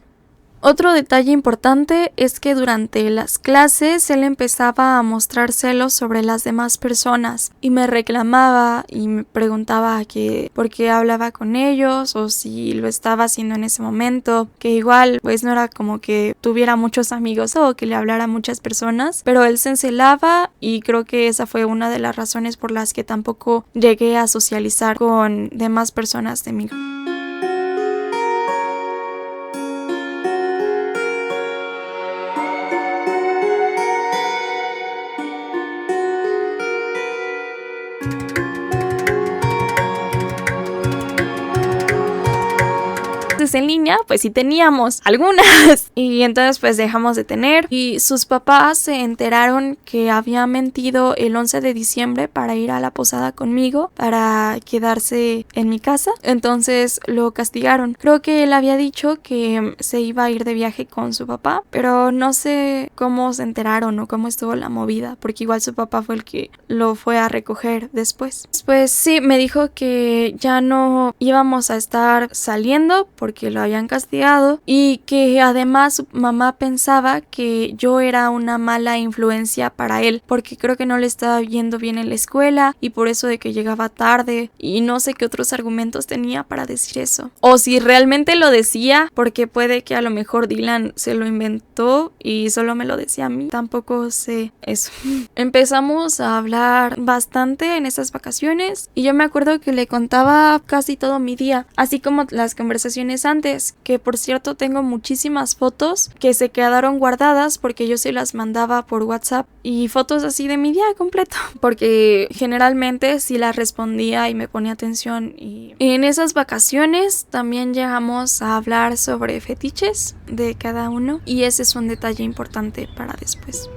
Otro detalle importante es que durante las clases él empezaba a mostrar celos sobre las demás personas y me reclamaba y me preguntaba que por qué hablaba con ellos o si lo estaba haciendo en ese momento, que igual pues no era como que tuviera muchos amigos o que le hablara a muchas personas, pero él se encelaba y creo que esa fue una de las razones por las que tampoco llegué a socializar con demás personas de mi grupo. En línea, pues sí teníamos algunas y entonces pues dejamos de tener y sus papás se enteraron que había mentido el 11 de diciembre para ir a la posada conmigo, para quedarse en mi casa, entonces lo castigaron. Creo que él había dicho que se iba a ir de viaje con su papá, pero no sé cómo se enteraron o cómo estuvo la movida, porque igual su papá fue el que lo fue a recoger después. Pues sí, me dijo que ya no íbamos a estar saliendo porque lo habían castigado y que además su mamá pensaba que yo era una mala influencia para él porque creo que no le estaba yendo bien en la escuela y por eso de que llegaba tarde y no sé qué otros argumentos tenía para decir eso. O si realmente lo decía, porque puede que a lo mejor Dylan se lo inventó y solo me lo decía a mí. Tampoco sé eso. Empezamos a hablar bastante en esas vacaciones y yo me acuerdo que le contaba casi todo mi día, así como las conversaciones antes, que por cierto tengo muchísimas fotos que se quedaron guardadas porque yo se las mandaba por WhatsApp y fotos así de mi día completo porque generalmente sí las respondía y me ponía atención. Y en esas vacaciones también llegamos a hablar sobre fetiches de cada uno y ese es un detalle importante para después.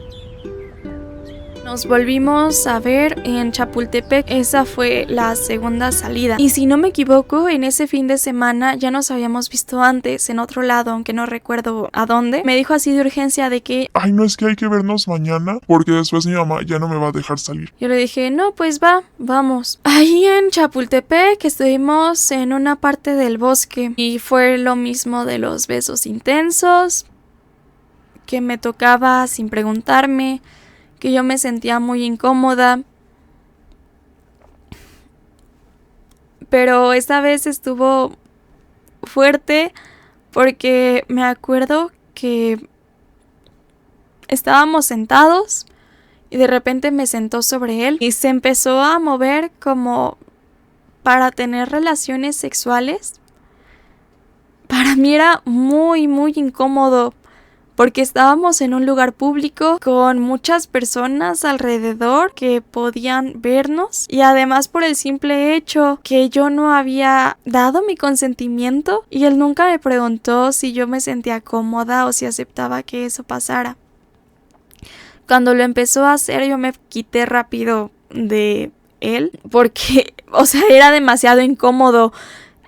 Nos volvimos a ver en Chapultepec, esa fue la segunda salida. Y si no me equivoco, en ese fin de semana ya nos habíamos visto antes en otro lado, aunque no recuerdo a dónde. Me dijo así de urgencia de que no es que hay que vernos mañana porque después mi mamá ya no me va a dejar salir. Yo le dije, no, pues vamos. Ahí en Chapultepec estuvimos en una parte del bosque y fue lo mismo de los besos intensos, que me tocaba sin preguntarme, que yo me sentía muy incómoda, pero esta vez estuvo fuerte porque me acuerdo que estábamos sentados y de repente me sentó sobre él y se empezó a mover como para tener relaciones sexuales. Para mí era muy, muy incómodo porque estábamos en un lugar público con muchas personas alrededor que podían vernos y además por el simple hecho que yo no había dado mi consentimiento y él nunca me preguntó si yo me sentía cómoda o si aceptaba que eso pasara. Cuando lo empezó a hacer yo me quité rápido de él porque, era demasiado incómodo,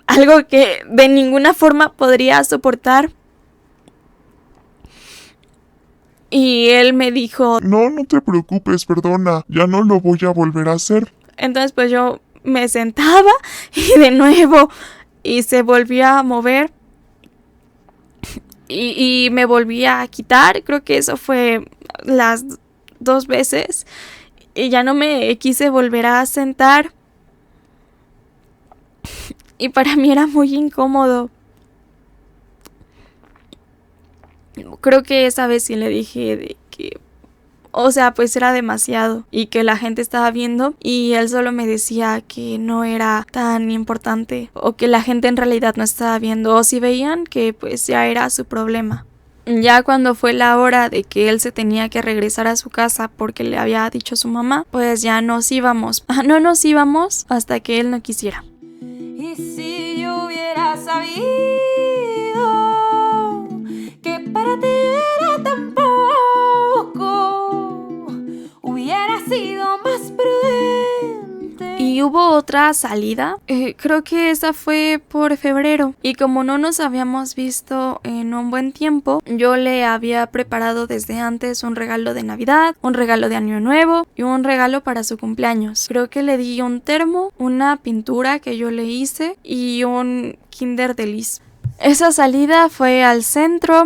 algo que de ninguna forma podría soportar. Y él me dijo, no te preocupes, perdona, ya no lo voy a volver a hacer. Entonces pues yo me sentaba y de nuevo y se volvía a mover y me volvía a quitar. Creo que eso fue las 2 veces y ya no me quise volver a sentar y para mí era muy incómodo. Creo que esa vez sí le dije de que O sea, pues era demasiado y que la gente estaba viendo y él solo me decía que no era tan importante o que la gente en realidad no estaba viendo o si veían que pues ya era su problema. Ya cuando fue la hora de que él se tenía que regresar a su casa porque le había dicho su mamá, pues ya nos íbamos. No nos íbamos hasta que él no quisiera. Y si yo hubiera sabido que para ti era tan poco, hubiera sido más prudente. Y hubo otra salida, creo que esa fue por febrero. Y como no nos habíamos visto en un buen tiempo, yo le había preparado desde antes un regalo de Navidad, un regalo de Año Nuevo y un regalo para su cumpleaños. Creo que le di un termo, una pintura que yo le hice y un Kinder Delice. Esa salida fue al centro.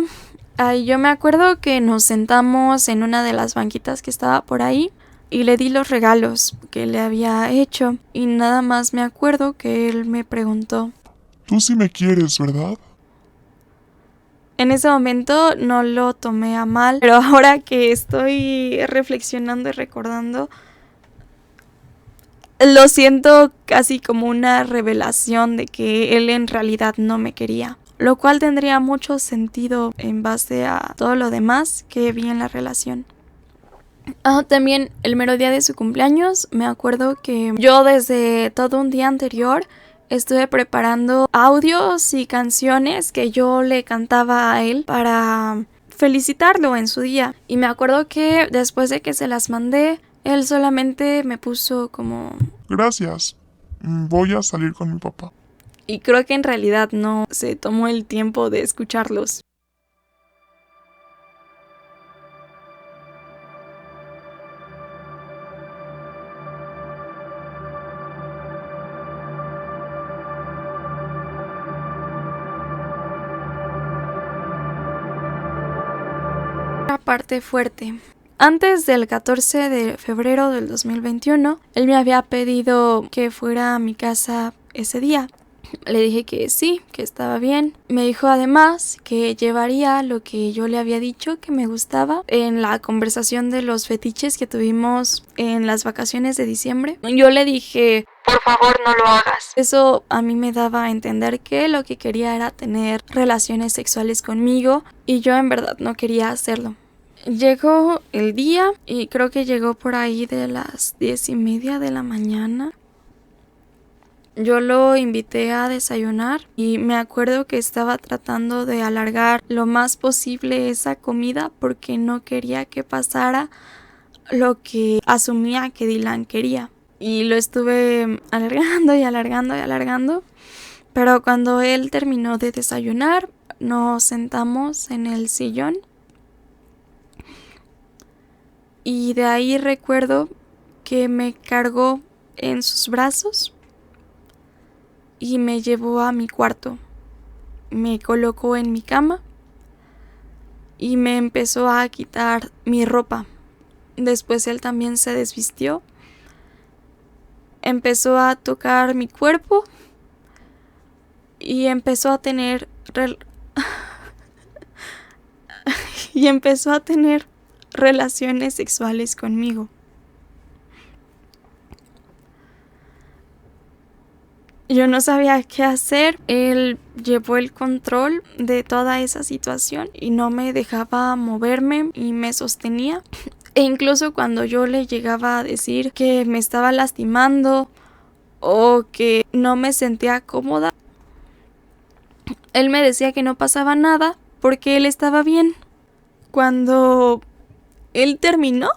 Yo me acuerdo que nos sentamos en una de las banquitas que estaba por ahí y le di los regalos que le había hecho y nada más me acuerdo que él me preguntó: Tú sí me quieres, ¿verdad? En ese momento no lo tomé a mal, pero ahora que estoy reflexionando y recordando, lo siento casi como una revelación de que él en realidad no me quería, lo cual tendría mucho sentido en base a todo lo demás que vi en la relación. También el mero día de su cumpleaños, me acuerdo que yo desde todo un día anterior estuve preparando audios y canciones que yo le cantaba a él para felicitarlo en su día. Y me acuerdo que después de que se las mandé, él solamente me puso como: Gracias. Voy a salir con mi papá. Y creo que en realidad no se tomó el tiempo de escucharlos. Parte fuerte. Antes del 14 de febrero del 2021, él me había pedido que fuera a mi casa ese día. Le dije que sí, que estaba bien. Me dijo además que llevaría lo que yo le había dicho que me gustaba en la conversación de los fetiches que tuvimos en las vacaciones de diciembre. Yo le dije: por favor, no lo hagas. Eso a mí me daba a entender que lo que quería era tener relaciones sexuales conmigo y yo en verdad no quería hacerlo. Llegó el día y creo que llegó por ahí de las 10:30 de la mañana. Yo lo invité a desayunar y me acuerdo que estaba tratando de alargar lo más posible esa comida porque no quería que pasara lo que asumía que Dylan quería. Y lo estuve alargando y alargando y alargando. Pero cuando él terminó de desayunar, nos sentamos en el sillón. Y de ahí recuerdo que me cargó en sus brazos y me llevó a mi cuarto. Me colocó en mi cama y me empezó a quitar mi ropa. Después él también se desvistió. Empezó a tocar mi cuerpo y empezó a tener relaciones sexuales conmigo. Yo no sabía qué hacer. Él llevó el control de toda esa situación y no me dejaba moverme y me sostenía. E incluso cuando yo le llegaba a decir que me estaba lastimando o que no me sentía cómoda, él me decía que no pasaba nada porque él estaba bien. Cuando él terminó,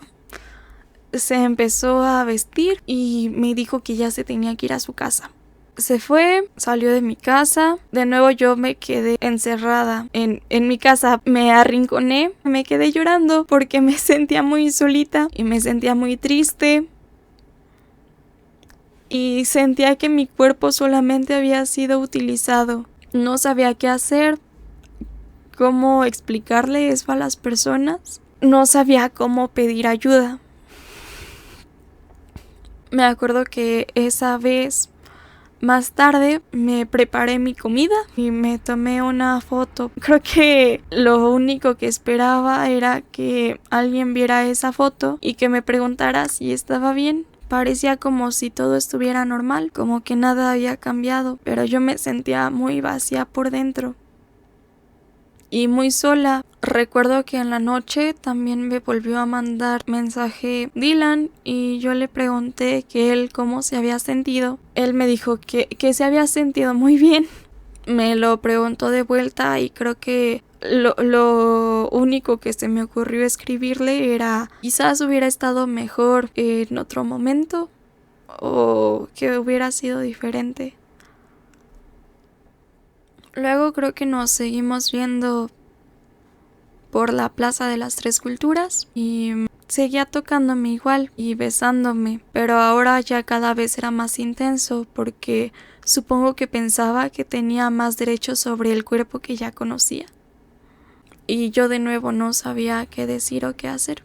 se empezó a vestir y me dijo que ya se tenía que ir a su casa. Se fue, salió de mi casa. De nuevo yo me quedé encerrada en mi casa. Me arrinconé, me quedé llorando porque me sentía muy solita y me sentía muy triste. Y sentía que mi cuerpo solamente había sido utilizado. No sabía qué hacer, cómo explicarle eso a las personas. No sabía cómo pedir ayuda. Me acuerdo que esa vez Más tarde me preparé mi comida y me tomé una foto. Creo que lo único que esperaba era que alguien viera esa foto y que me preguntara si estaba bien. Parecía como si todo estuviera normal, como que nada había cambiado, pero yo me sentía muy vacía por dentro y muy sola. Recuerdo que en la noche también me volvió a mandar mensaje Dylan y yo le pregunté que él cómo se había sentido. Él me dijo que se había sentido muy bien. Me lo preguntó de vuelta y creo que lo único que se me ocurrió escribirle era quizás hubiera estado mejor en otro momento o que hubiera sido diferente. Luego creo que nos seguimos viendo por la Plaza de las Tres Culturas y seguía tocándome igual y besándome, pero ahora ya cada vez era más intenso porque supongo que pensaba que tenía más derechos sobre el cuerpo que ya conocía. Y yo de nuevo no sabía qué decir o qué hacer.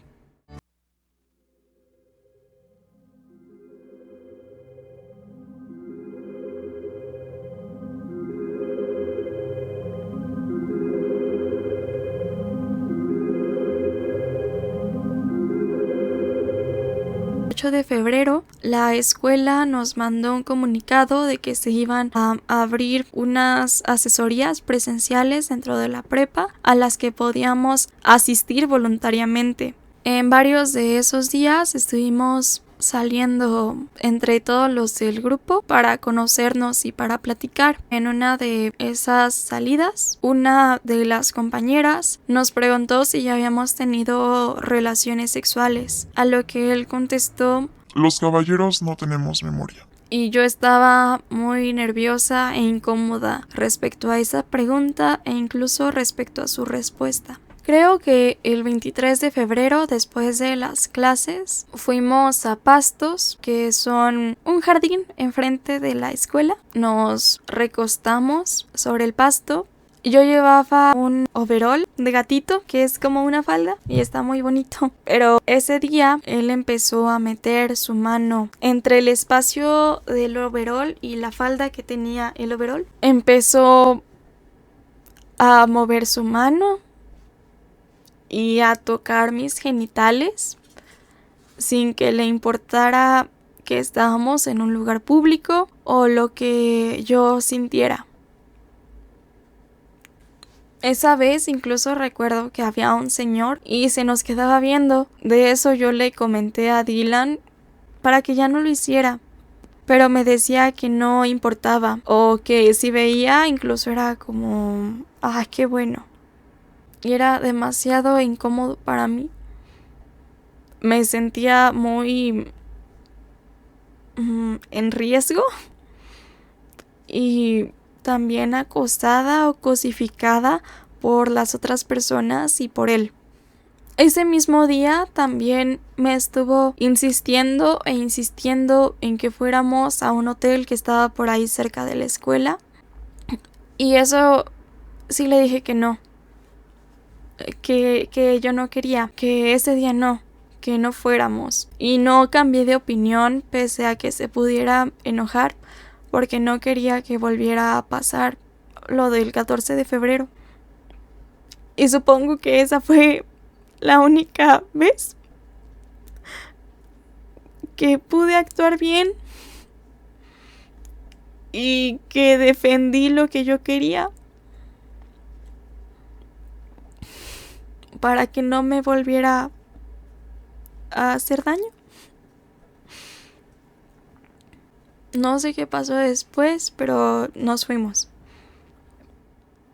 El 8 de febrero, la escuela nos mandó un comunicado de que se iban a abrir unas asesorías presenciales dentro de la prepa a las que podíamos asistir voluntariamente. En varios de esos días estuvimos saliendo entre todos los del grupo para conocernos y para platicar. En una de esas salidas, una de las compañeras nos preguntó si ya habíamos tenido relaciones sexuales, a lo que él contestó: Los caballeros no tenemos memoria. Y yo estaba muy nerviosa e incómoda respecto a esa pregunta e incluso respecto a su respuesta. Creo que el 23 de febrero, después de las clases, fuimos a Pastos, que son un jardín enfrente de la escuela. Nos recostamos sobre el pasto. Yo llevaba un overol de gatito, que es como una falda, y está muy bonito. Pero ese día él empezó a meter su mano entre el espacio del overol y la falda que tenía el overol. Empezó a mover su mano y a tocar mis genitales sin que le importara que estábamos en un lugar público o lo que yo sintiera. Esa vez incluso recuerdo que había un señor y se nos quedaba viendo. De eso yo le comenté a Dylan para que ya no lo hiciera, pero me decía que no importaba o que si veía incluso era como qué bueno. Y era demasiado incómodo para mí. Me sentía muy en riesgo y también acosada o cosificada por las otras personas y por él. Ese mismo día también me estuvo insistiendo en que fuéramos a un hotel que estaba por ahí cerca de la escuela. Y eso sí le dije que no. Que yo no quería, que ese día no, que no fuéramos. Y no cambié de opinión pese a que se pudiera enojar, porque no quería que volviera a pasar lo del 14 de febrero. Y supongo que esa fue la única vez que pude actuar bien y que defendí lo que yo quería, para que no me volviera a hacer daño. No sé qué pasó después, pero nos fuimos.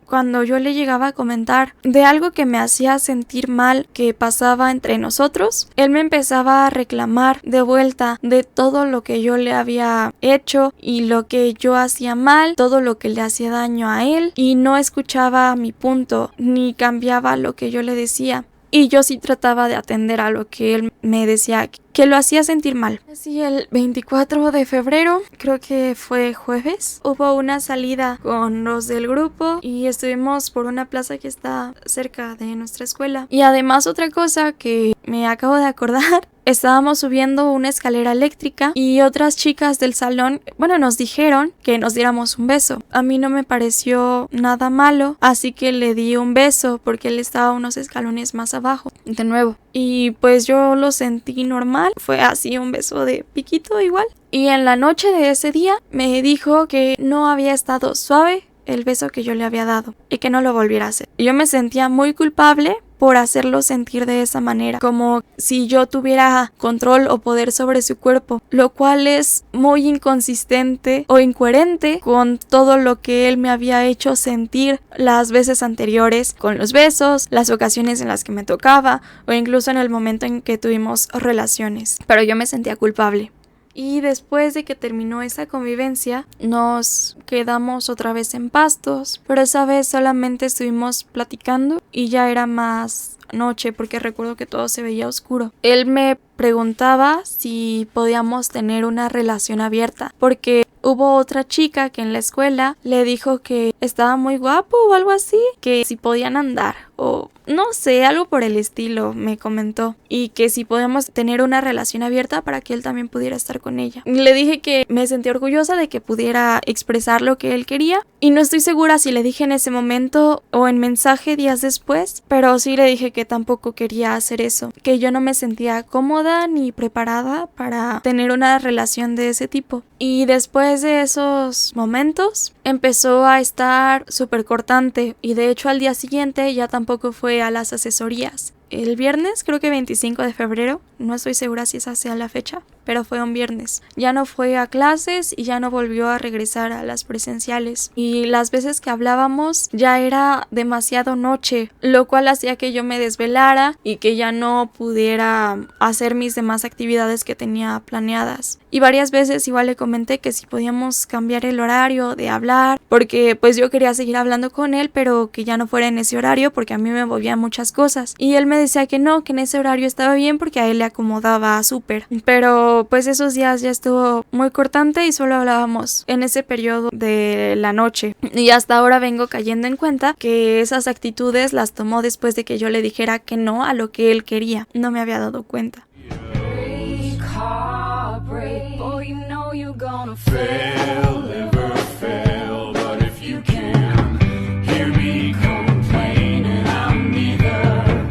Cuando yo le llegaba a comentar de algo que me hacía sentir mal que pasaba entre nosotros, él me empezaba a reclamar de vuelta de todo lo que yo le había hecho y lo que yo hacía mal, todo lo que le hacía daño a él, y no escuchaba mi punto ni cambiaba lo que yo le decía. Y yo sí trataba de atender a lo que él me decía, que lo hacía sentir mal. Así el 24 de febrero, creo que fue jueves, hubo una salida con los del grupo y estuvimos por una plaza que está cerca de nuestra escuela. Y además otra cosa que me acabo de acordar. Estábamos subiendo una escalera eléctrica y otras chicas del salón, nos dijeron que nos diéramos un beso. A mí no me pareció nada malo, así que le di un beso porque él estaba unos escalones más abajo, de nuevo. Y pues yo lo sentí normal, fue así un beso de piquito igual. Y en la noche de ese día me dijo que no había estado suave el beso que yo le había dado y que no lo volviera a hacer. Yo me sentía muy culpable por hacerlo sentir de esa manera, como si yo tuviera control o poder sobre su cuerpo, lo cual es muy inconsistente o incoherente con todo lo que él me había hecho sentir las veces anteriores, con los besos, las ocasiones en las que me tocaba o incluso en el momento en que tuvimos relaciones. Pero yo me sentía culpable. Y después de que terminó esa convivencia, nos quedamos otra vez en Pastos, pero esa vez solamente estuvimos platicando y ya era más noche porque recuerdo que todo se veía oscuro. Él me preguntaba si podíamos tener una relación abierta porque hubo otra chica que en la escuela le dijo que estaba muy guapo o algo así, que si podían andar o no sé, algo por el estilo, me comentó, y que si podíamos tener una relación abierta para que él también pudiera estar con ella. Le dije que me sentía orgullosa de que pudiera expresar lo que él quería y no estoy segura si le dije en ese momento o en mensaje días después, pero sí le dije que tampoco quería hacer eso, que yo no me sentía cómoda ni preparada para tener una relación de ese tipo. Y después de esos momentos empezó a estar súper cortante y de hecho al día siguiente ya tampoco fue a las asesorías. El viernes, creo que 25 de febrero, no estoy segura si esa sea la fecha, pero fue un viernes. Ya no fue a clases y ya no volvió a regresar a las presenciales. Y las veces que hablábamos ya era demasiado noche, lo cual hacía que yo me desvelara y que ya no pudiera hacer mis demás actividades que tenía planeadas. Y varias veces igual le comenté que si podíamos cambiar el horario de hablar, porque pues yo quería seguir hablando con él, pero que ya no fuera en ese horario porque a mí me movían muchas cosas. Y él me decía que no, que en ese horario estaba bien porque a él le acomodaba súper. Pero pues esos días ya estuvo muy cortante y solo hablábamos en ese periodo de la noche. Y hasta ahora vengo cayendo en cuenta que esas actitudes las tomó después de que yo le dijera que no a lo que él quería. No me había dado cuenta. Heartbreak, boy, you know you're gonna fail, never fail. But if you can hear me complaining, I'm neither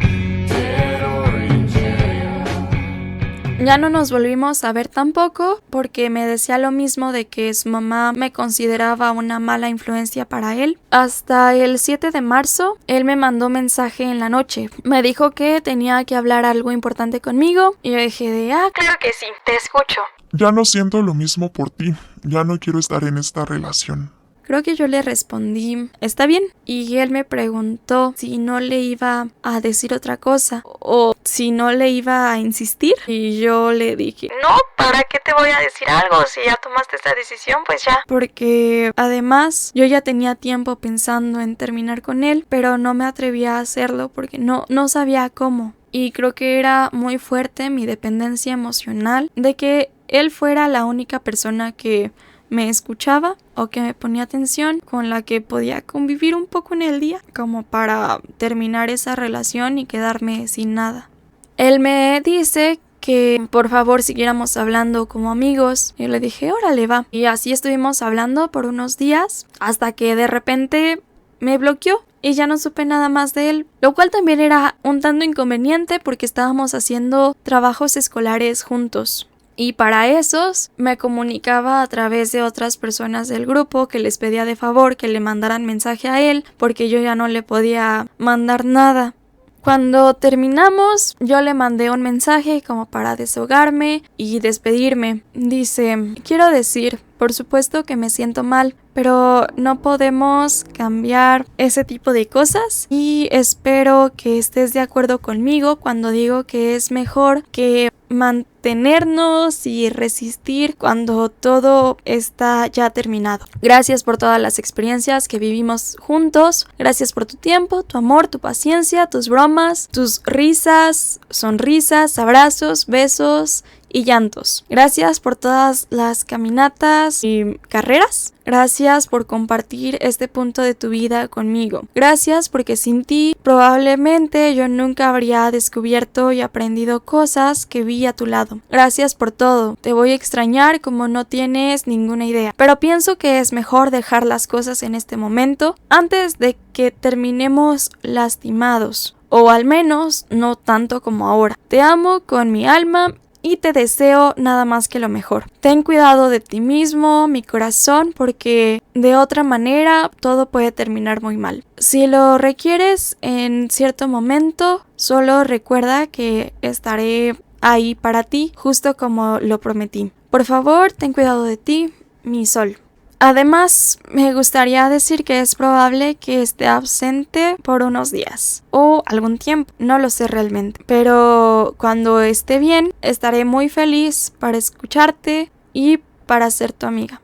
dead or in jail. Ya no nos volvimos a ver tampoco porque me decía lo mismo de que su mamá me consideraba una mala influencia para él. Hasta el 7 de marzo, él me mandó mensaje en la noche. Me dijo que tenía que hablar algo importante conmigo y yo dije claro que sí, te escucho. Ya no siento lo mismo por ti, ya no quiero estar en esta relación. Creo que yo le respondí, está bien, y él me preguntó si no le iba a decir otra cosa o si no le iba a insistir y yo le dije, no, ¿para qué te voy a decir algo? Si ya tomaste esta decisión, pues ya. Porque además yo ya tenía tiempo pensando en terminar con él, pero no me atrevía a hacerlo porque no sabía cómo. Y creo que era muy fuerte mi dependencia emocional de que él fuera la única persona que me escuchaba o que me ponía atención, con la que podía convivir un poco en el día, como para terminar esa relación y quedarme sin nada. Él me dice que por favor siguiéramos hablando como amigos. Yo le dije, órale, va. Y así estuvimos hablando por unos días hasta que de repente me bloqueó y ya no supe nada más de él, lo cual también era un tanto inconveniente porque estábamos haciendo trabajos escolares juntos. Y para esos me comunicaba a través de otras personas del grupo que les pedía de favor que le mandaran mensaje a él porque yo ya no le podía mandar nada. Cuando terminamos, yo le mandé un mensaje como para desahogarme y despedirme. Dice, quiero decir, por supuesto que me siento mal, pero no podemos cambiar ese tipo de cosas y espero que estés de acuerdo conmigo cuando digo que es mejor que mantenernos y resistir cuando todo está ya terminado. Gracias por todas las experiencias que vivimos juntos. Gracias por tu tiempo, tu amor, tu paciencia, tus bromas, tus risas, sonrisas, abrazos, besos y llantos. Gracias por todas las caminatas y carreras. Gracias por compartir este punto de tu vida conmigo. Gracias porque sin ti probablemente yo nunca habría descubierto y aprendido cosas que vi a tu lado. Gracias por todo. Te voy a extrañar como no tienes ninguna idea. Pero pienso que es mejor dejar las cosas en este momento antes de que terminemos lastimados. O al menos no tanto como ahora. Te amo con mi alma y te deseo nada más que lo mejor. Ten cuidado de ti mismo, mi corazón, porque de otra manera todo puede terminar muy mal. Si lo requieres en cierto momento, solo recuerda que estaré ahí para ti, justo como lo prometí. Por favor, ten cuidado de ti, mi sol. Además, me gustaría decir que es probable que esté ausente por unos días o algún tiempo, no lo sé realmente, pero cuando esté bien, estaré muy feliz para escucharte y para ser tu amiga.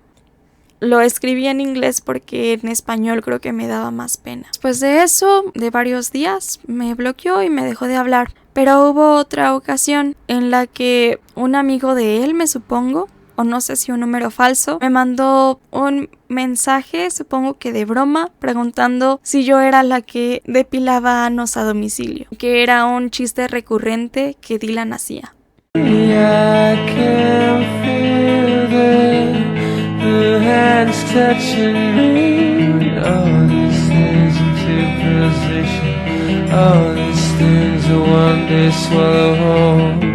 Lo escribí en inglés porque en español creo que me daba más pena. Después de eso, de varios días, me bloqueó y me dejó de hablar, pero hubo otra ocasión en la que un amigo de él, me supongo, o no sé si un número falso, me mandó un mensaje, supongo que de broma, preguntando si yo era la que depilaba anos a domicilio, que era un chiste recurrente que Dylan hacía. I can feel the hands touching me. All these things into position. All these things are one day swallow whole.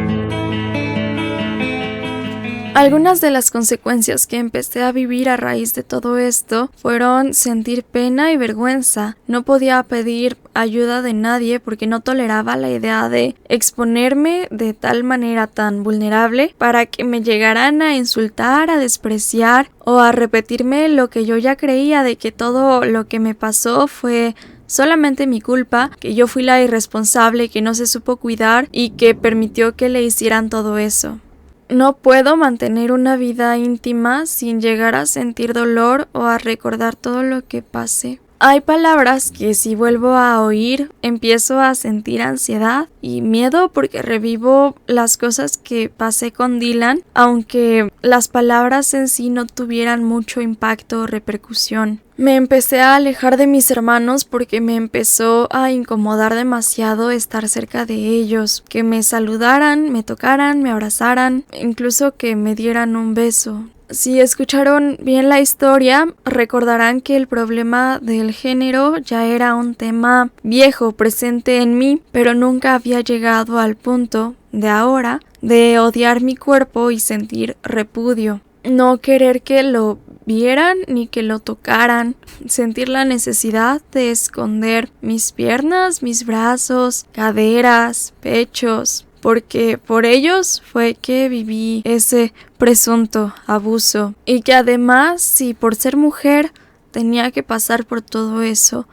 Algunas de las consecuencias que empecé a vivir a raíz de todo esto fueron sentir pena y vergüenza. No podía pedir ayuda de nadie porque no toleraba la idea de exponerme de tal manera tan vulnerable para que me llegaran a insultar, a despreciar o a repetirme lo que yo ya creía de que todo lo que me pasó fue solamente mi culpa, que yo fui la irresponsable que no se supo cuidar y que permitió que le hicieran todo eso. No puedo mantener una vida íntima sin llegar a sentir dolor o a recordar todo lo que pasé. Hay palabras que si vuelvo a oír empiezo a sentir ansiedad y miedo porque revivo las cosas que pasé con Dylan, aunque las palabras en sí no tuvieran mucho impacto o repercusión. Me empecé a alejar de mis hermanos porque me empezó a incomodar demasiado estar cerca de ellos, que me saludaran, me tocaran, me abrazaran, incluso que me dieran un beso. Si escucharon bien la historia, recordarán que el problema del género ya era un tema viejo, presente en mí, pero nunca había llegado al punto de ahora de odiar mi cuerpo y sentir repudio. No querer que lo vieran ni que lo tocaran, sentir la necesidad de esconder mis piernas, mis brazos, caderas, pechos, porque por ellos fue que viví ese presunto abuso y que además, si por ser mujer tenía que pasar por todo eso,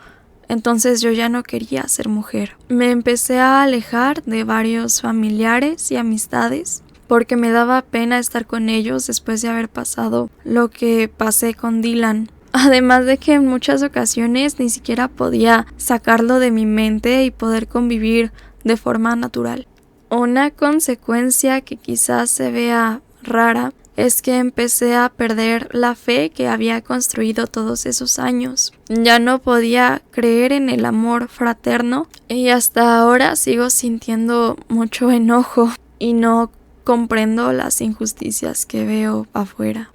entonces yo ya no quería ser mujer. Me empecé a alejar de varios familiares y amistades porque me daba pena estar con ellos después de haber pasado lo que pasé con Dylan. Además de que en muchas ocasiones ni siquiera podía sacarlo de mi mente y poder convivir de forma natural. Una consecuencia que quizás se vea rara es que empecé a perder la fe que había construido todos esos años. Ya no podía creer en el amor fraterno y hasta ahora sigo sintiendo mucho enojo y no comprendo las injusticias que veo afuera.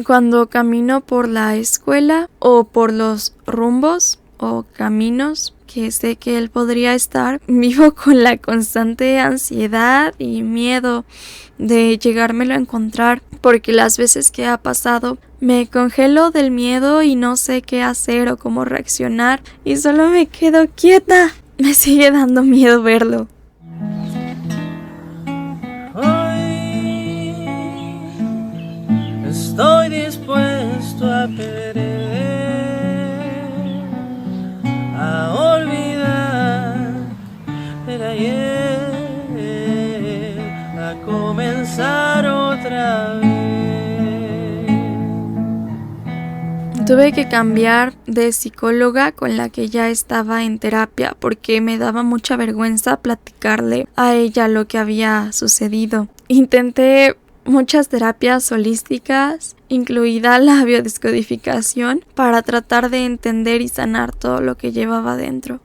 Cuando camino por la escuela o por los rumbos o caminos que sé que él podría estar, vivo con la constante ansiedad y miedo de llegármelo a encontrar, porque las veces que ha pasado me congelo del miedo y no sé qué hacer o cómo reaccionar y solo me quedo quieta. Me sigue dando miedo verlo. Hoy estoy dispuesto a perder, a olvidar el ayer, a comenzar otra vez. Tuve que cambiar de psicóloga con la que ya estaba en terapia porque me daba mucha vergüenza platicarle a ella lo que había sucedido. Intenté muchas terapias holísticas, incluida la biodescodificación, para tratar de entender y sanar todo lo que llevaba dentro.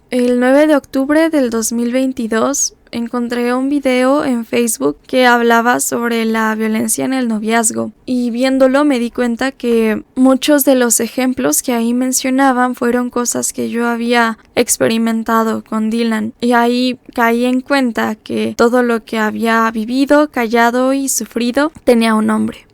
El 9 de octubre del 2022 encontré un video en Facebook que hablaba sobre la violencia en el noviazgo, y viéndolo me di cuenta que muchos de los ejemplos que ahí mencionaban fueron cosas que yo había experimentado con Dylan, y ahí caí en cuenta que todo lo que había vivido, callado y sufrido tenía un nombre.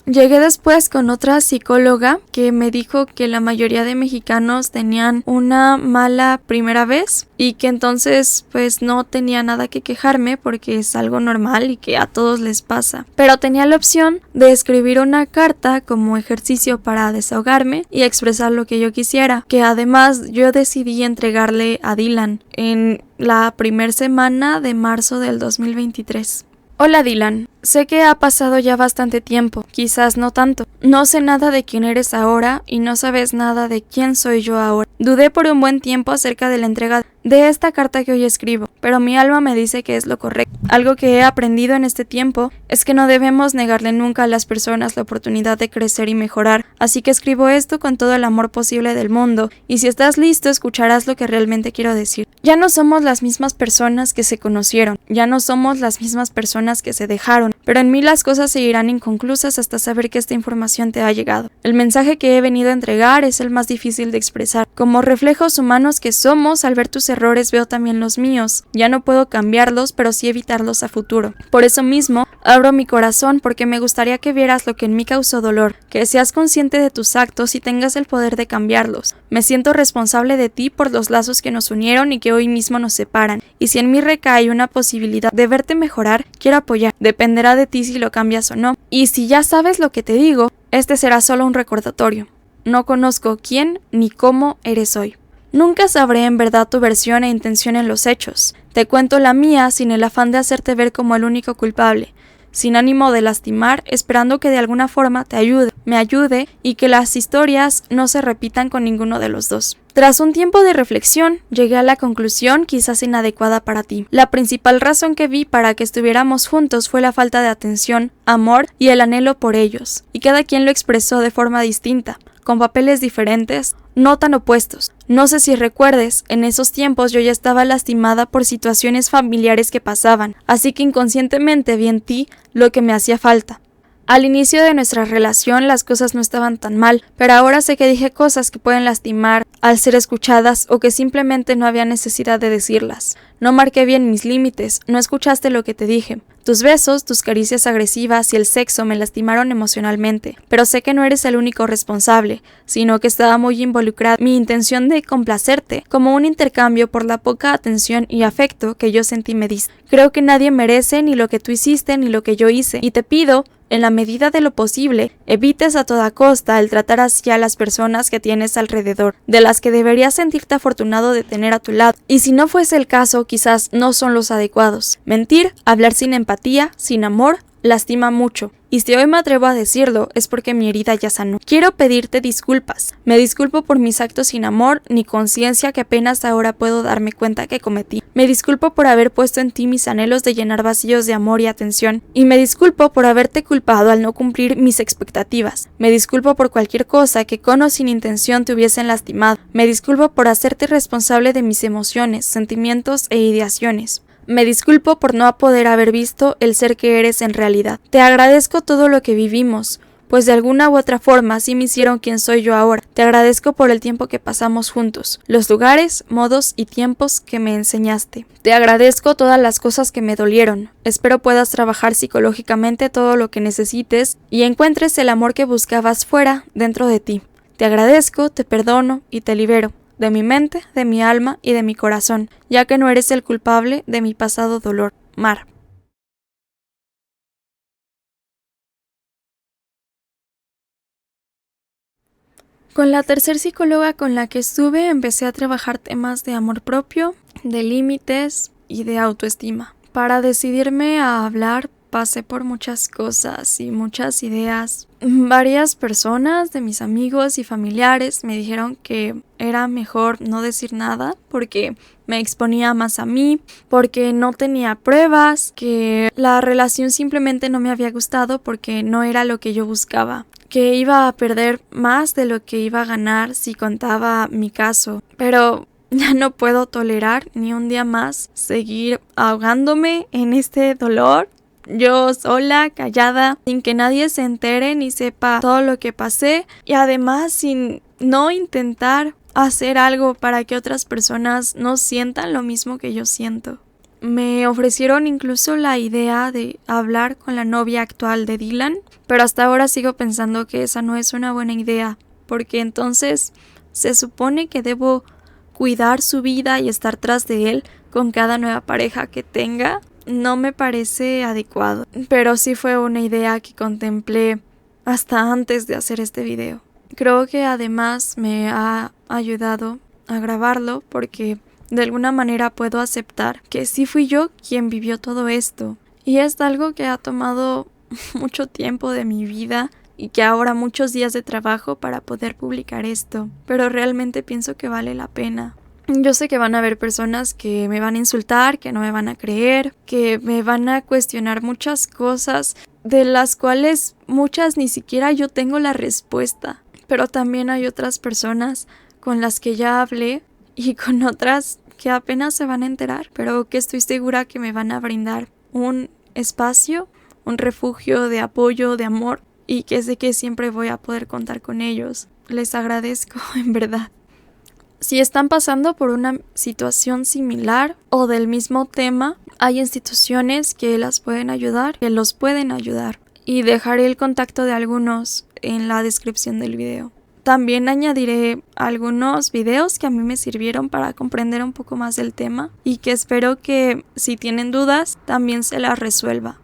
Llegué después con otra psicóloga que me dijo que la mayoría de mexicanos tenían una mala primera vez y que entonces pues no tenía nada que quejarme porque es algo normal y que a todos les pasa. Pero tenía la opción de escribir una carta como ejercicio para desahogarme y expresar lo que yo quisiera, que además yo decidí entregarle a Dylan en la primera semana de marzo del 2023. Hola Dylan, sé que ha pasado ya bastante tiempo, quizás no tanto. No sé nada de quién eres ahora y no sabes nada de quién soy yo ahora. Dudé por un buen tiempo acerca de la entrega de esta carta que hoy escribo, pero mi alma me dice que es lo correcto. Algo que he aprendido en este tiempo es que no debemos negarle nunca a las personas la oportunidad de crecer y mejorar, así que escribo esto con todo el amor posible del mundo, y si estás listo escucharás lo que realmente quiero decir. Ya no somos las mismas personas que se conocieron, ya no somos las mismas personas que se dejaron, pero en mí las cosas seguirán inconclusas hasta saber que esta información te ha llegado. El mensaje que he venido a entregar es el más difícil de expresar. Como reflejos humanos que somos, al ver tus errores veo también los míos. Ya no puedo cambiarlos, pero sí evitarlos a futuro. Por eso mismo, abro mi corazón porque me gustaría que vieras lo que en mí causó dolor, que seas consciente de tus actos y tengas el poder de cambiarlos. Me siento responsable de ti por los lazos que nos unieron y que hoy mismo nos separan. Y si en mí recae una posibilidad de verte mejorar, quiero apoyar. Dependerá de ti si lo cambias o no. Y si ya sabes lo que te digo, este será solo un recordatorio. No conozco quién ni cómo eres hoy. Nunca sabré en verdad tu versión e intención en los hechos. Te cuento la mía sin el afán de hacerte ver como el único culpable, sin ánimo de lastimar, esperando que de alguna forma me ayude y que las historias no se repitan con ninguno de los dos. Tras un tiempo de reflexión, llegué a la conclusión, quizás inadecuada para ti. La principal razón que vi para que estuviéramos juntos fue la falta de atención, amor y el anhelo por ellos, y cada quien lo expresó de forma distinta, con papeles diferentes, no tan opuestos. No sé si recuerdes, en esos tiempos yo ya estaba lastimada por situaciones familiares que pasaban, así que inconscientemente vi en ti lo que me hacía falta. Al inicio de nuestra relación las cosas no estaban tan mal, pero ahora sé que dije cosas que pueden lastimar al ser escuchadas o que simplemente no había necesidad de decirlas. No marqué bien mis límites, no escuchaste lo que te dije. Tus besos, tus caricias agresivas y el sexo me lastimaron emocionalmente, pero sé que no eres el único responsable, sino que estaba muy involucrada mi intención de complacerte, como un intercambio por la poca atención y afecto que yo sentí me diste. Creo que nadie merece ni lo que tú hiciste ni lo que yo hice, y te pido, en la medida de lo posible, evites a toda costa el tratar así a las personas que tienes alrededor, de las que deberías sentirte afortunado de tener a tu lado, y si no fuese el caso, quizás no son los adecuados. Mentir, hablar sin empatía, sin amor, lastima mucho, y si hoy me atrevo a decirlo es porque mi herida ya sanó. Quiero pedirte disculpas. Me disculpo por mis actos sin amor ni conciencia que apenas ahora puedo darme cuenta que cometí. Me disculpo por haber puesto en ti mis anhelos de llenar vacíos de amor y atención, y me disculpo por haberte culpado al no cumplir mis expectativas. Me disculpo por cualquier cosa que con o sin intención te hubiesen lastimado. Me disculpo por hacerte responsable de mis emociones, sentimientos e ideaciones. Me disculpo por no poder haber visto el ser que eres en realidad. Te agradezco todo lo que vivimos, pues de alguna u otra forma sí me hicieron quien soy yo ahora. Te agradezco por el tiempo que pasamos juntos, los lugares, modos y tiempos que me enseñaste. Te agradezco todas las cosas que me dolieron. Espero puedas trabajar psicológicamente todo lo que necesites y encuentres el amor que buscabas fuera, dentro de ti. Te agradezco, te perdono y te libero. De mi mente, de mi alma y de mi corazón, ya que no eres el culpable de mi pasado dolor. Mar. Con la tercer psicóloga con la que estuve empecé a trabajar temas de amor propio, de límites y de autoestima. Para decidirme a hablar pasé por muchas cosas y muchas ideas. Varias personas de mis amigos y familiares me dijeron que era mejor no decir nada porque me exponía más a mí, porque no tenía pruebas, que la relación simplemente no me había gustado porque no era lo que yo buscaba, que iba a perder más de lo que iba a ganar si contaba mi caso. Pero ya no puedo tolerar ni un día más seguir ahogándome en este dolor, yo sola, callada, sin que nadie se entere ni sepa todo lo que pasé, y además sin no intentar hacer algo para que otras personas no sientan lo mismo que yo siento. Me ofrecieron incluso la idea de hablar con la novia actual de Dylan, pero hasta ahora sigo pensando que esa no es una buena idea, porque entonces se supone que debo cuidar su vida y estar tras de él con cada nueva pareja que tenga. No me parece adecuado, pero sí fue una idea que contemplé hasta antes de hacer este video. Creo que además me ha ayudado a grabarlo porque de alguna manera puedo aceptar que sí fui yo quien vivió todo esto, y es algo que ha tomado mucho tiempo de mi vida y que ahora muchos días de trabajo para poder publicar esto, pero realmente pienso que vale la pena. Yo sé que van a haber personas que me van a insultar, que no me van a creer, que me van a cuestionar muchas cosas de las cuales muchas ni siquiera yo tengo la respuesta, pero también hay otras personas con las que ya hablé y con otras que apenas se van a enterar, pero que estoy segura que me van a brindar un espacio, un refugio de apoyo, de amor, y que sé que siempre voy a poder contar con ellos. Les agradezco, en verdad. Si están pasando por una situación similar o del mismo tema, hay instituciones que las pueden ayudar, que los pueden ayudar, y dejaré el contacto de algunos en la descripción del video. También añadiré algunos videos que a mí me sirvieron para comprender un poco más del tema y que espero que, si tienen dudas, también se las resuelva.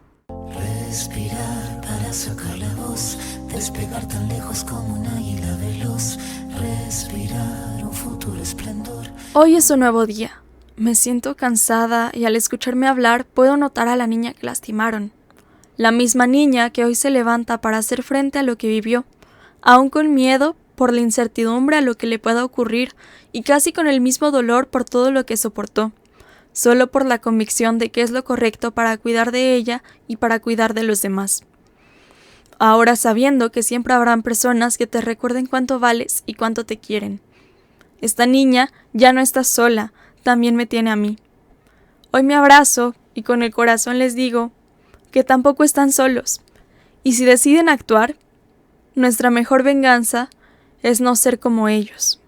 Respirar para sacar la voz, despegar tan lejos como un águila veloz, respirar un futuro esplendor. Hoy es un nuevo día. Me siento cansada y al escucharme hablar puedo notar a la niña que lastimaron. La misma niña que hoy se levanta para hacer frente a lo que vivió, aún con miedo por la incertidumbre a lo que le pueda ocurrir y casi con el mismo dolor por todo lo que soportó, solo por la convicción de que es lo correcto para cuidar de ella y para cuidar de los demás. Ahora sabiendo que siempre habrán personas que te recuerden cuánto vales y cuánto te quieren. Esta niña ya no está sola, también me tiene a mí. Hoy me abrazo y con el corazón les digo que tampoco están solos, y si deciden actuar, nuestra mejor venganza es no ser como ellos.